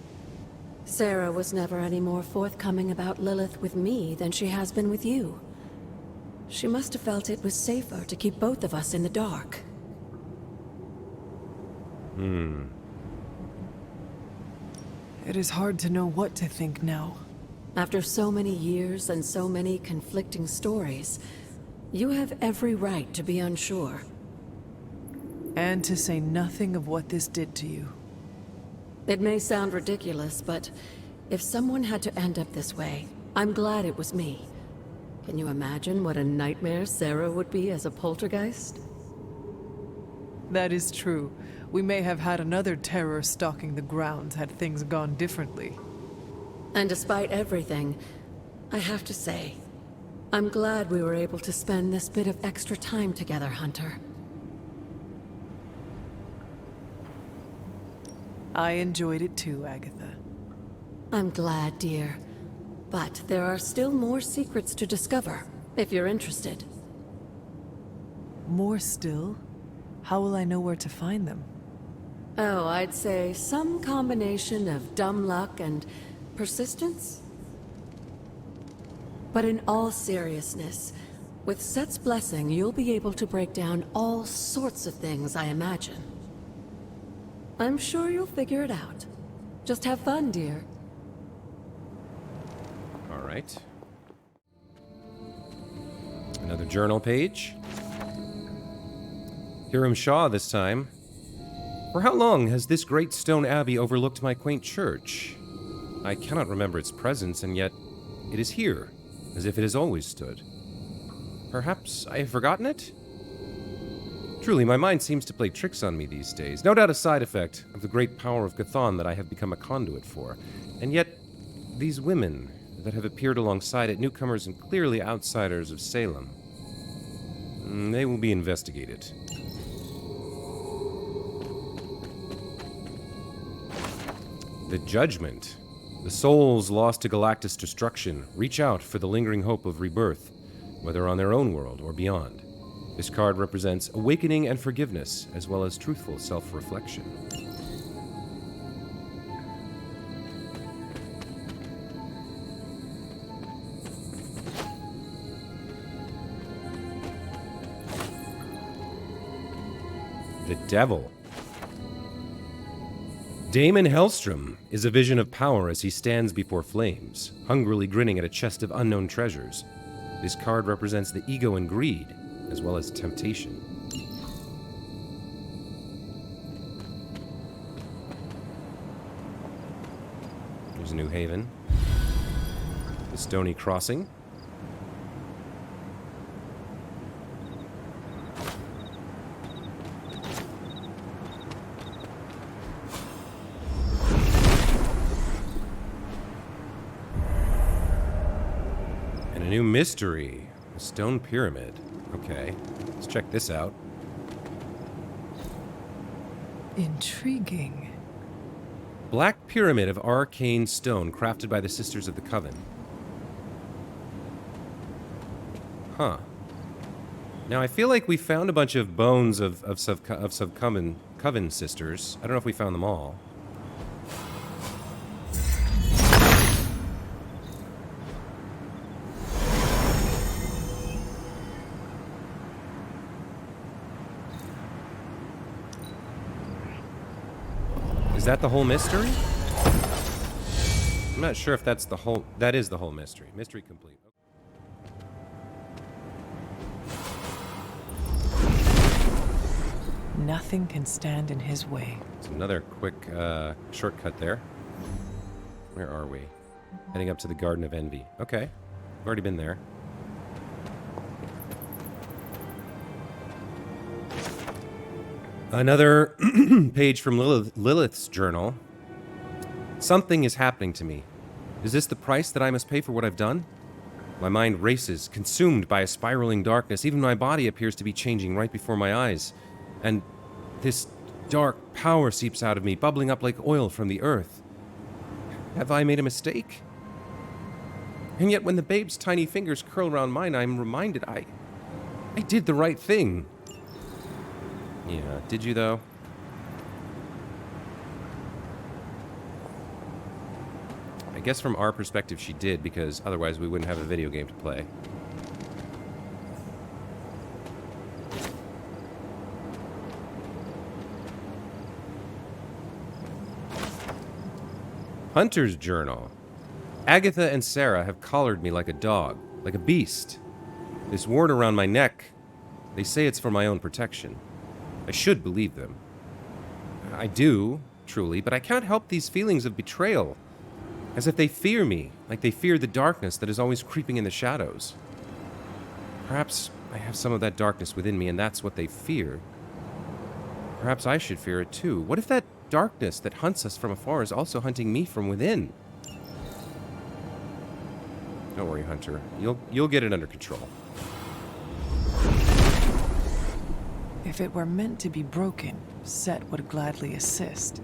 Sarah was never any more forthcoming about Lilith with me than she has been with you. She must have felt it was safer to keep both of us in the dark.
It is hard to know what to think now.
After so many years and so many conflicting stories, you have every right to be unsure.
And to say nothing of what this did to you.
It may sound ridiculous, but if someone had to end up this way, I'm glad it was me. Can you imagine what a nightmare Sarah would be as a poltergeist?
That is true. We may have had another terror stalking the grounds had things gone differently.
And despite everything, I have to say, I'm glad we were able to spend this bit of extra time together, Hunter.
I enjoyed it too, Agatha.
I'm glad, dear. But there are still more secrets to discover, if you're interested.
More still? How will I know where to find them?
Oh, I'd say some combination of dumb luck and persistence? But in all seriousness, with Set's blessing, you'll be able to break down all sorts of things, I imagine. I'm sure you'll figure it out. Just have fun, dear.
All right. Another journal page. Hiram Shaw this time. For how long has this great stone abbey overlooked my quaint church? I cannot remember its presence, and yet it is here, as if it has always stood. Perhaps I have forgotten it? Truly, my mind seems to play tricks on me these days. No doubt a side effect of the great power of Chthon that I have become a conduit for. And yet, these women that have appeared alongside it, newcomers and clearly outsiders of Salem, they will be investigated. The Judgment. The souls lost to Galactus' destruction reach out for the lingering hope of rebirth, whether on their own world or beyond. This card represents awakening and forgiveness, as well as truthful self-reflection. The Devil. Damon Hellstrom is a vision of power as he stands before flames, hungrily grinning at a chest of unknown treasures. This card represents the ego and greed, as well as temptation. There's a new haven. The Stony Crossing. And a new mystery. A stone pyramid. Okay, let's check this out.
Intriguing.
Black pyramid of arcane stone crafted by the Sisters of the Coven. Huh. Now, I feel like we found a bunch of bones of Coven sisters. I don't know if we found them all. Is that the whole mystery? I'm not sure if that's the whole... That is the whole mystery. Mystery complete.
Nothing can stand in his way.
It's another quick shortcut there. Where are we? Heading up to the Garden of Envy. Okay. I've already been there. Another page from Lilith's journal. Something is happening to me. Is this the price that I must pay for what I've done? My mind races, consumed by a spiraling darkness. Even my body appears to be changing right before my eyes. And this dark power seeps out of me, bubbling up like oil from the earth. Have I made a mistake? And yet when the babe's tiny fingers curl around mine, I'm reminded I did the right thing. Yeah, did you though? I guess from our perspective she did, because otherwise we wouldn't have a video game to play. Hunter's Journal. Agatha and Sarah have collared me like a dog, like a beast. This ward around my neck, they say it's for my own protection. I should believe them. I do, truly, but I can't help these feelings of betrayal. As if they fear me, like they fear the darkness that is always creeping in the shadows. Perhaps I have some of that darkness within me, and that's what they fear. Perhaps I should fear it too. What if that darkness that hunts us from afar is also hunting me from within? Don't worry, Hunter. You'll get it under control.
If it were meant to be broken, Set would gladly assist.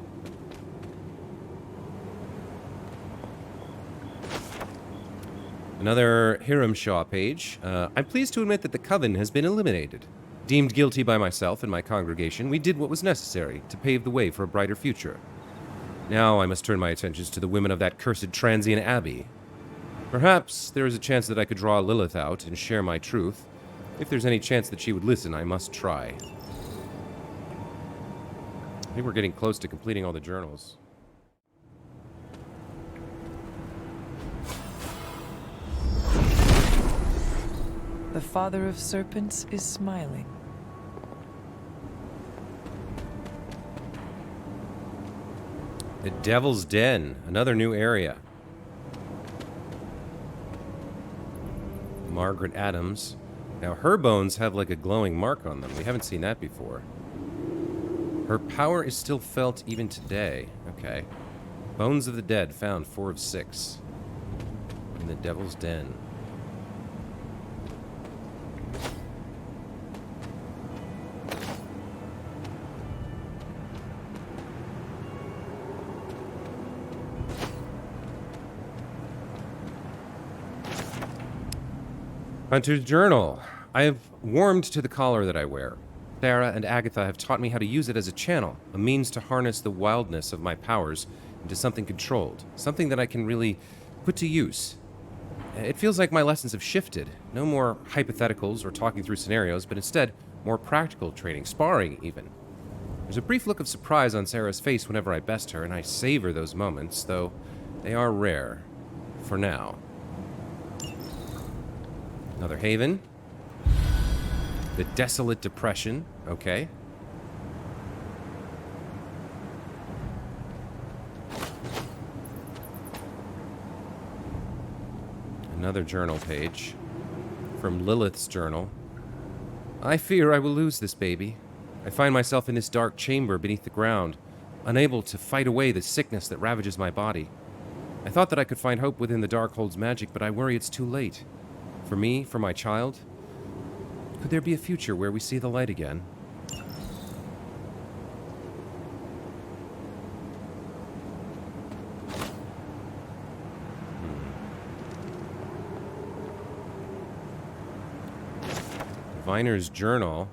Another Hiram Shaw page. I'm pleased to admit that the Coven has been eliminated. Deemed guilty by myself and my congregation, we did what was necessary to pave the way for a brighter future. Now I must turn my attentions to the women of that cursed transient Abbey. Perhaps there is a chance that I could draw Lilith out and share my truth. If there's any chance that she would listen, I must try. I think we're getting close to completing all the journals.
The father of serpents is smiling.
The Devil's Den, another new area. Margaret Adams. Now her bones have like a glowing mark on them. We haven't seen that before. Her power is still felt even today. Okay. Bones of the Dead found 4 of 6. In the Devil's Den. Hunter's Journal. I have warmed to the collar that I wear. Sarah and Agatha have taught me how to use it as a channel, a means to harness the wildness of my powers into something controlled, something that I can really put to use. It feels like my lessons have shifted. No more hypotheticals or talking through scenarios, but instead more practical training, sparring even. There's a brief look of surprise on Sarah's face whenever I best her, and I savor those moments, though they are rare. For now. Another haven. The Desolate Depression. Okay. Another journal page. From Lilith's journal. I fear I will lose this baby. I find myself in this dark chamber beneath the ground, unable to fight away the sickness that ravages my body. I thought that I could find hope within the Darkhold's magic, but I worry it's too late. For me, for my child. Could there be a future where we see the light again? Viner's journal.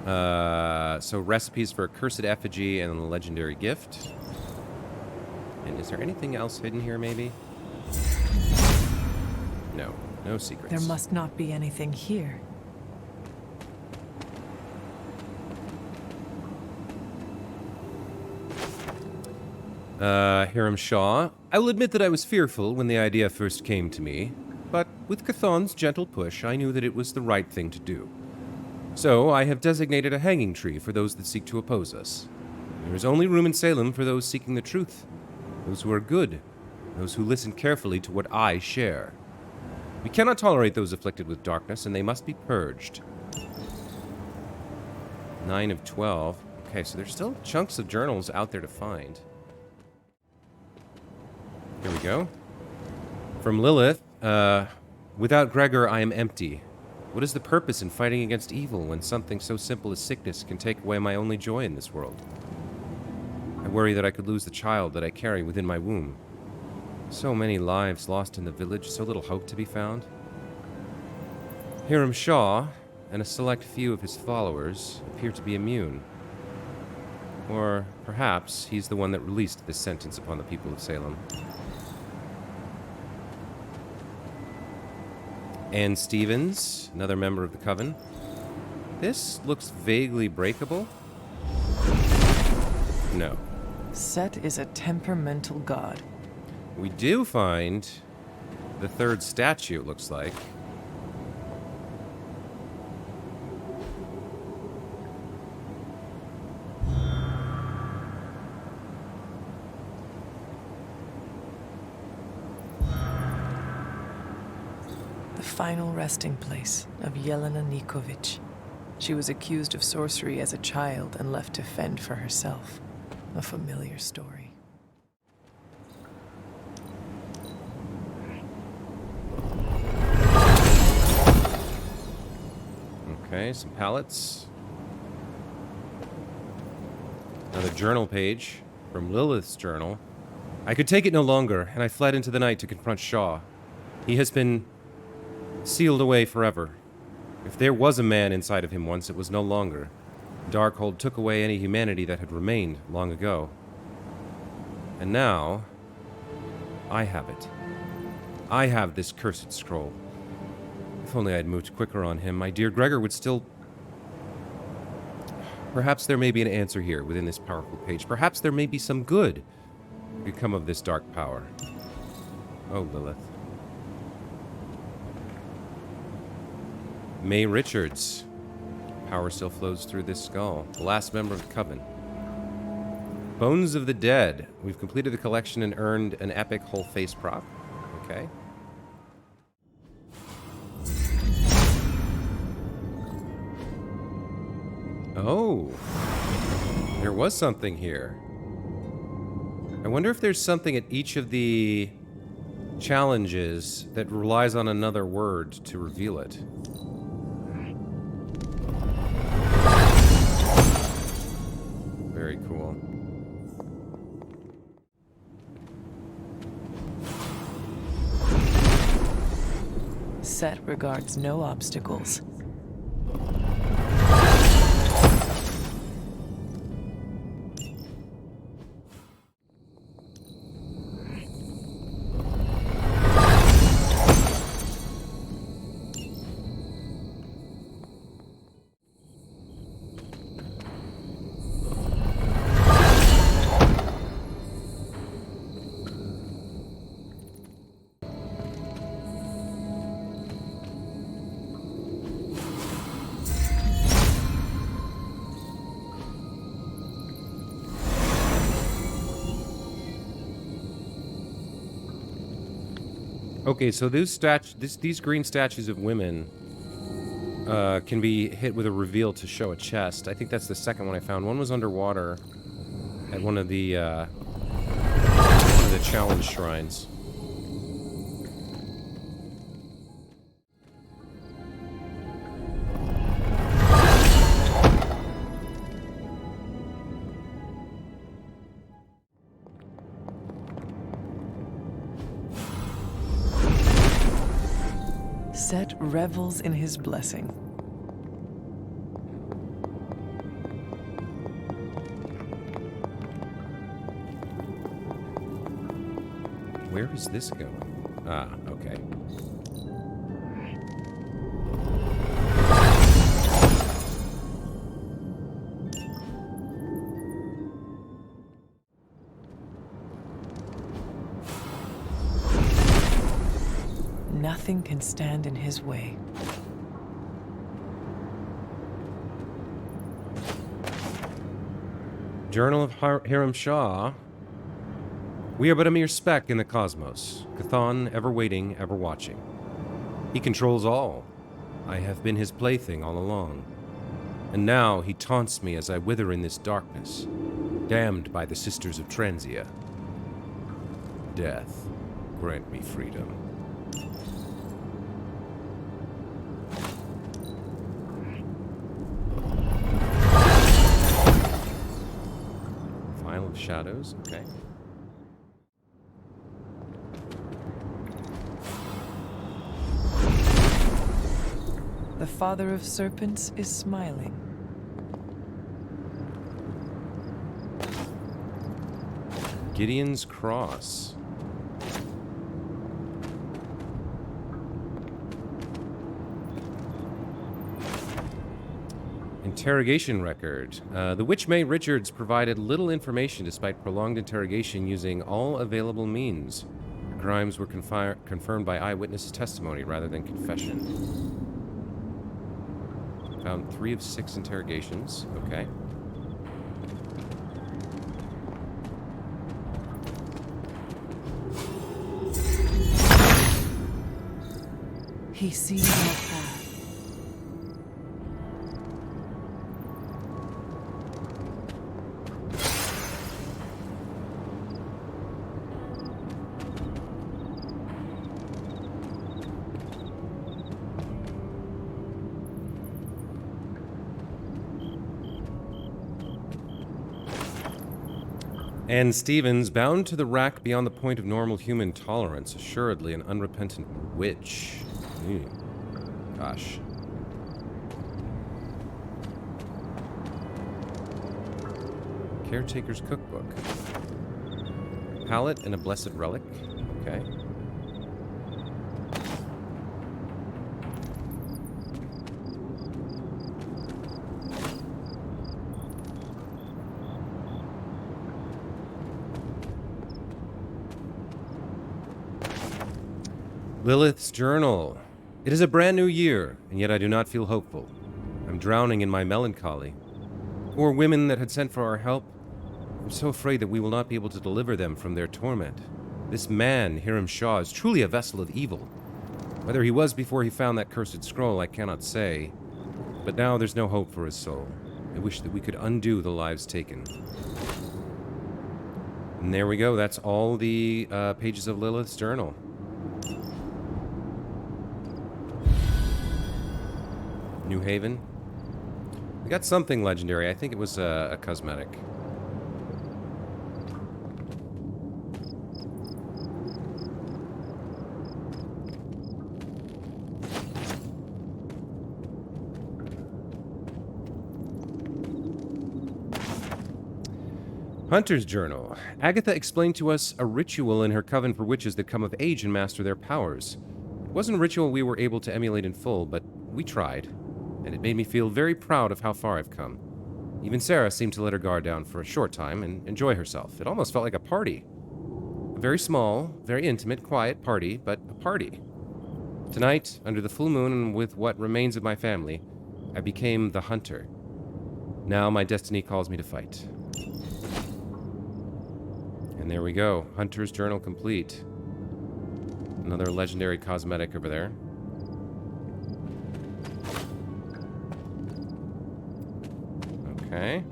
So recipes for a cursed effigy and a legendary gift. And is there anything else hidden here, maybe? No. No secrets.
There must not be anything here.
Hiram Shaw. I will admit that I was fearful when the idea first came to me, but with Chthon's gentle push, I knew that it was the right thing to do. So, I have designated a hanging tree for those that seek to oppose us. There is only room in Salem for those seeking the truth, those who are good, those who listen carefully to what I share. We cannot tolerate those afflicted with darkness, and they must be purged. 9 of 12. Okay, so there's still chunks of journals out there to find. Here we go. From Lilith, without Gregor, I am empty. What is the purpose in fighting against evil when something so simple as sickness can take away my only joy in this world? I worry that I could lose the child that I carry within my womb. So many lives lost in the village, so little hope to be found. Hiram Shaw and a select few of his followers appear to be immune. Or perhaps he's the one that released this sentence upon the people of Salem. Anne Stevens, another member of the Coven. This looks vaguely breakable. No.
Set is a temperamental god.
We do find the third statue, it looks like.
The final resting place of Yelena Nikovic. She was accused of sorcery as a child and left to fend for herself. A familiar story.
Okay, some pallets. Another journal page from Lilith's journal. I could take it no longer, and I fled into the night to confront Shaw. He has been sealed away forever. If there was a man inside of him once, it was no longer. Darkhold took away any humanity that had remained long ago. And now, I have it. I have this cursed scroll. If only I'd moved quicker on him, my dear Gregor would still... Perhaps there may be an answer here within this powerful page. Perhaps there may be some good that could come of this dark power. Oh, Lilith. May Richards. Power still flows through this skull. The last member of the Coven. Bones of the Dead. We've completed the collection and earned an epic whole face prop. Okay. Oh. There was something here. I wonder if there's something at each of the challenges that relies on another word to reveal it. Very cool.
Set regards no obstacles.
Okay, so these green statues of women can be hit with a reveal to show a chest. I think that's the second one I found. One was underwater at one of the challenge shrines.
Set revels in his blessing.
Where is this going? Ah, okay.
Nothing can stand in his way.
Journal of Hiram Shah. We are but a mere speck in the cosmos. Chthon, ever waiting, ever watching. He controls all. I have been his plaything all along. And now he taunts me as I wither in this darkness, damned by the Sisters of Transia. Death, grant me freedom. Vial of Shadows, okay.
The father of serpents is smiling.
Gideon's Cross. Interrogation record. The Witchmate Richards provided little information despite prolonged interrogation using all available means. Her crimes were confirmed by eyewitness testimony rather than confession. Found 3 of 6 interrogations. Okay.
He sees our path.
Anne Stevens, bound to the rack beyond the point of normal human tolerance, assuredly an unrepentant witch. Gosh. Caretaker's Cookbook. Palette and a Blessed Relic. Okay. Lilith's Journal. It is a brand new year, and yet I do not feel hopeful. I'm drowning in my melancholy. Poor women that had sent for our help. I'm so afraid that we will not be able to deliver them from their torment. This man, Hiram Shah, is truly a vessel of evil. Whether he was before he found that cursed scroll, I cannot say. But now there's no hope for his soul. I wish that we could undo the lives taken. And there we go. That's all the pages of Lilith's Journal. New Haven. We got something legendary. I think it was a cosmetic. Hunter's Journal. Agatha explained to us a ritual in her coven for witches that come of age and master their powers. It wasn't a ritual we were able to emulate in full, but we tried. And it made me feel very proud of how far I've come. Even Sarah seemed to let her guard down for a short time and enjoy herself. It almost felt like a party. A very small, very intimate, quiet party, but a party. Tonight, under the full moon and with what remains of my family, I became the hunter. Now my destiny calls me to fight. And there we go. Hunter's Journal complete. Another legendary cosmetic over there. Okay.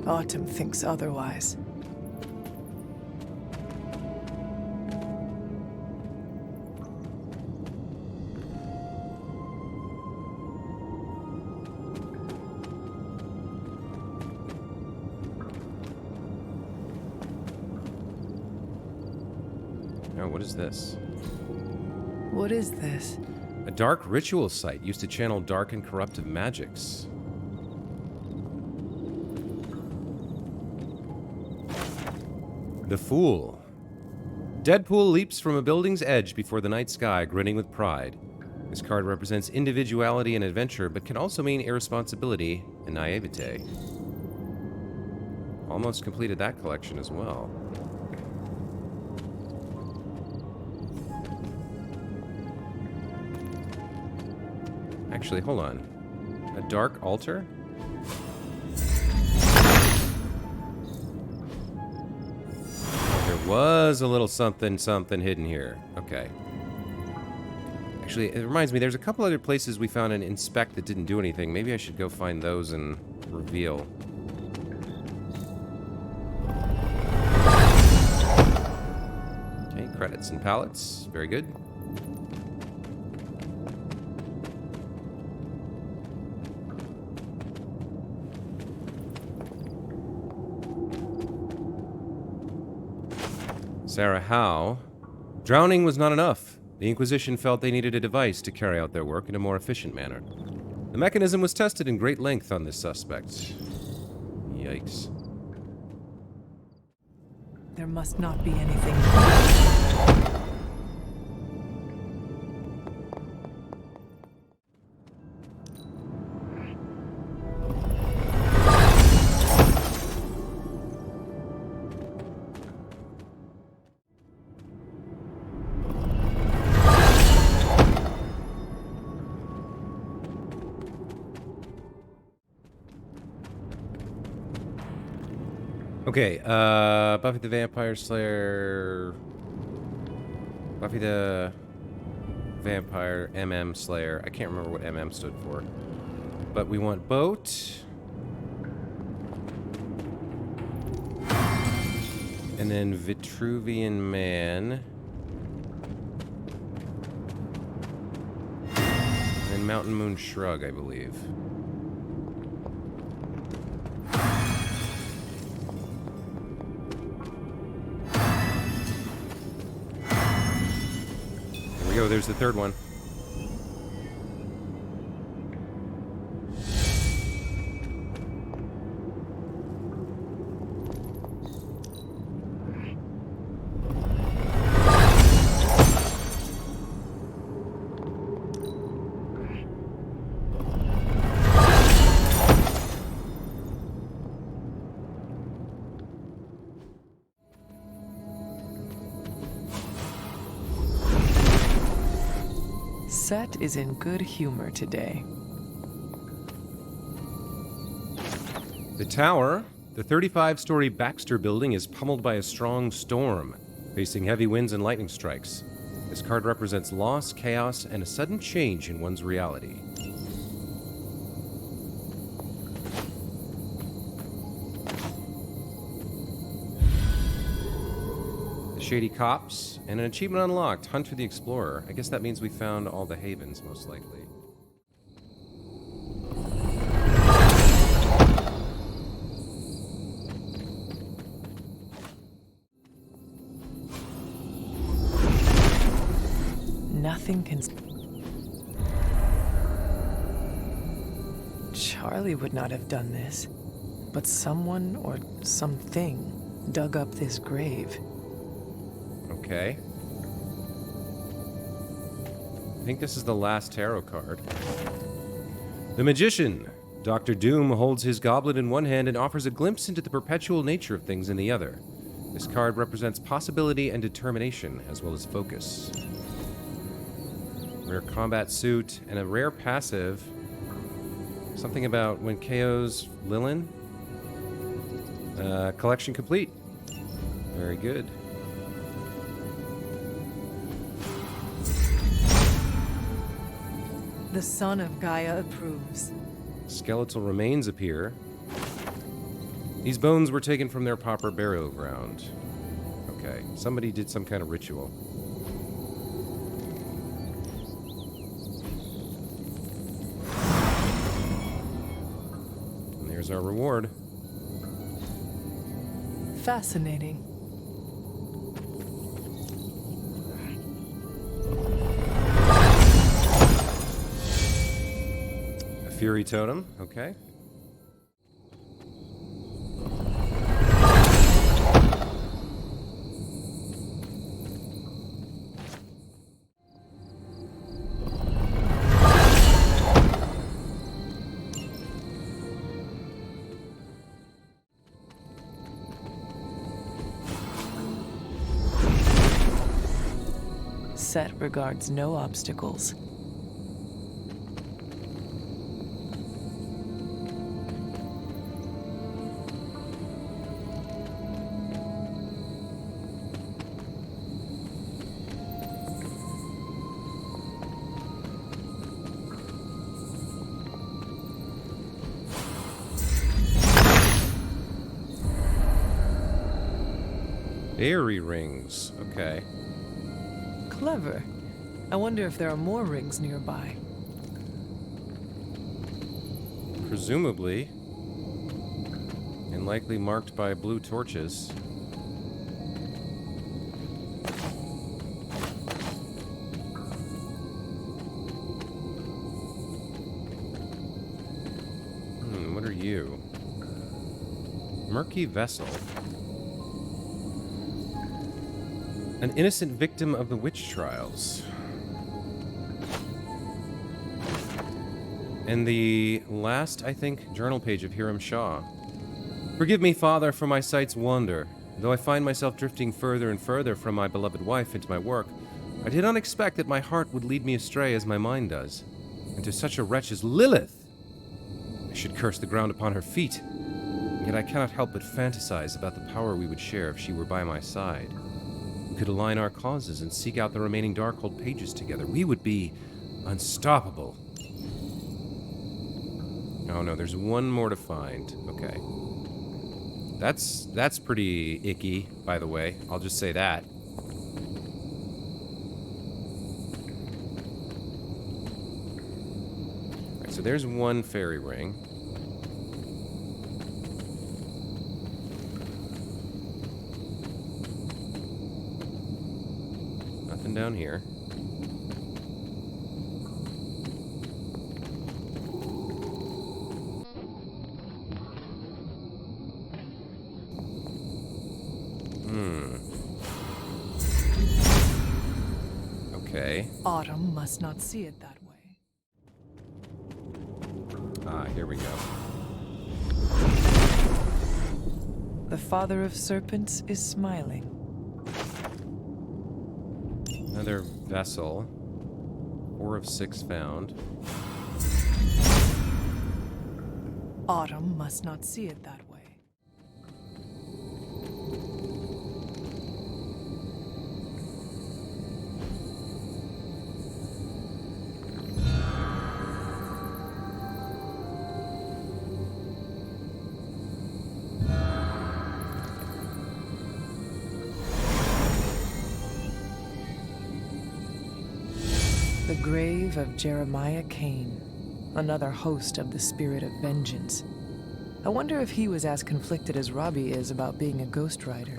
Autumn thinks otherwise.
Oh, what is this?
What is this?
A dark ritual site used to channel dark and corruptive magics. The Fool. Deadpool leaps from a building's edge before the night sky, grinning with pride. This card represents individuality and adventure, but can also mean irresponsibility and naivete. Almost completed that collection as well. Actually, hold on. A dark altar? There was a little something hidden here. Okay. Actually, it reminds me, there's a couple other places we found an inspect that didn't do anything. Maybe I should go find those and reveal. Okay, credits and pallets. Very good. Sarah Howe. Drowning was not enough. The Inquisition felt they needed a device to carry out their work in a more efficient manner. The mechanism was tested in great length on this suspect. Yikes.
There must not be anything.
Okay, Buffy the Vampire Slayer... Buffy the Vampire MM Slayer. I can't remember what MM stood for. But we want boat. And then Vitruvian Man. And then Mountain Moon Shrug, I believe. There we go, there's the third one.
Set is in good humor today.
The tower, the 35-story Baxter building, is pummeled by a strong storm, facing heavy winds and lightning strikes. This card represents loss, chaos, and a sudden change in one's reality. The Shady Cops, and an achievement unlocked, Hunt for the Explorer. I guess that means we found all the havens, most likely.
Nothing can... Charlie would not have done this, but someone or something dug up this grave.
Okay. I think this is the last tarot card. The Magician. Dr. Doom holds his goblet in one hand and offers a glimpse into the perpetual nature of things in the other. This card represents possibility and determination, as well as focus. Rare combat suit and a rare passive. Something about when KO's Lilin. Collection complete. Very good.
The son of Gaia approves.
Skeletal remains appear. These bones were taken from their pauper burial ground. Okay, somebody did some kind of ritual. And there's our reward.
Fascinating.
A Fury Totem, okay.
Set regards no obstacles.
Fairy rings, okay.
Clever. I wonder if there are more rings nearby.
Presumably. And likely marked by blue torches. What are you? Murky vessel. An innocent victim of the witch trials. And the last, I think, journal page of Hiram Shaw. Forgive me, Father, for my sight's wander. Though I find myself drifting further and further from my beloved wife into my work, I did not expect that my heart would lead me astray as my mind does. And to such a wretch as Lilith! I should curse the ground upon her feet. Yet I cannot help but fantasize about the power we would share if she were by my side. We could align our causes and seek out the remaining Darkhold pages together. We would be unstoppable. Oh no, there's one more to find. Okay. That's pretty icky, by the way. I'll just say that. Alright, so there's one fairy ring. Nothing down here. Okay.
Autumn must not see it that way.
Ah, here we go.
The father of serpents is smiling.
Another vessel. 4 of 6 found.
Autumn must not see it that way. The grave of Jeremiah Cain, another host of the spirit of vengeance. I wonder if he was as conflicted as Robbie is about being a ghost rider.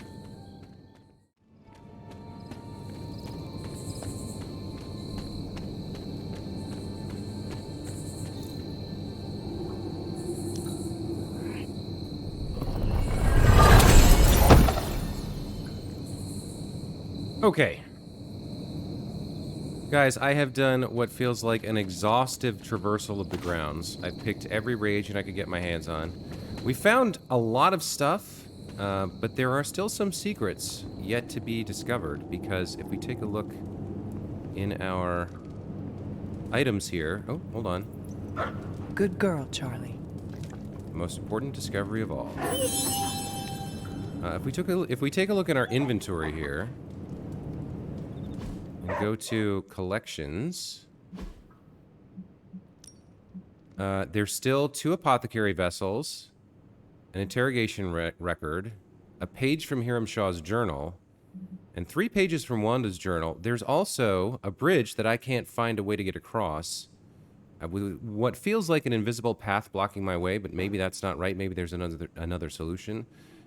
Okay. Guys, I have done what feels like an exhaustive traversal of the grounds. I've picked every reagent I could get my hands on. We found a lot of stuff, but there are still some secrets yet to be discovered, because if we take a look in our items here... Oh, hold on.
Good girl, Charlie.
The most important discovery of all. If we take a look in our inventory here... and go to collections. There's still 2 apothecary vessels, an interrogation record, a page from Hiram Shaw's journal, and 3 pages from Wanda's journal. There's also a bridge that I can't find a way to get across. What feels like an invisible path blocking my way, but maybe that's not right. Maybe there's another solution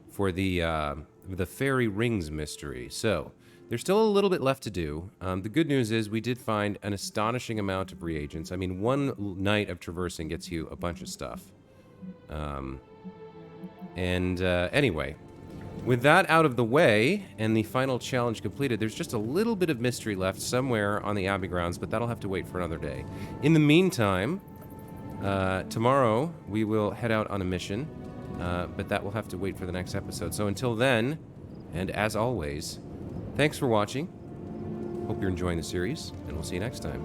for the fairy rings mystery. So... there's still a little bit left to do. The good news is we did find an astonishing amount of reagents. I mean, one night of traversing gets you a bunch of stuff. Anyway, with that out of the way and the final challenge completed, there's just a little bit of mystery left somewhere on the Abbey grounds, but that'll have to wait for another day. In the meantime, tomorrow we will head out on a mission, but that will have to wait for the next episode. So until then, and as always... thanks for watching. Hope you're enjoying the series, and we'll see you next time.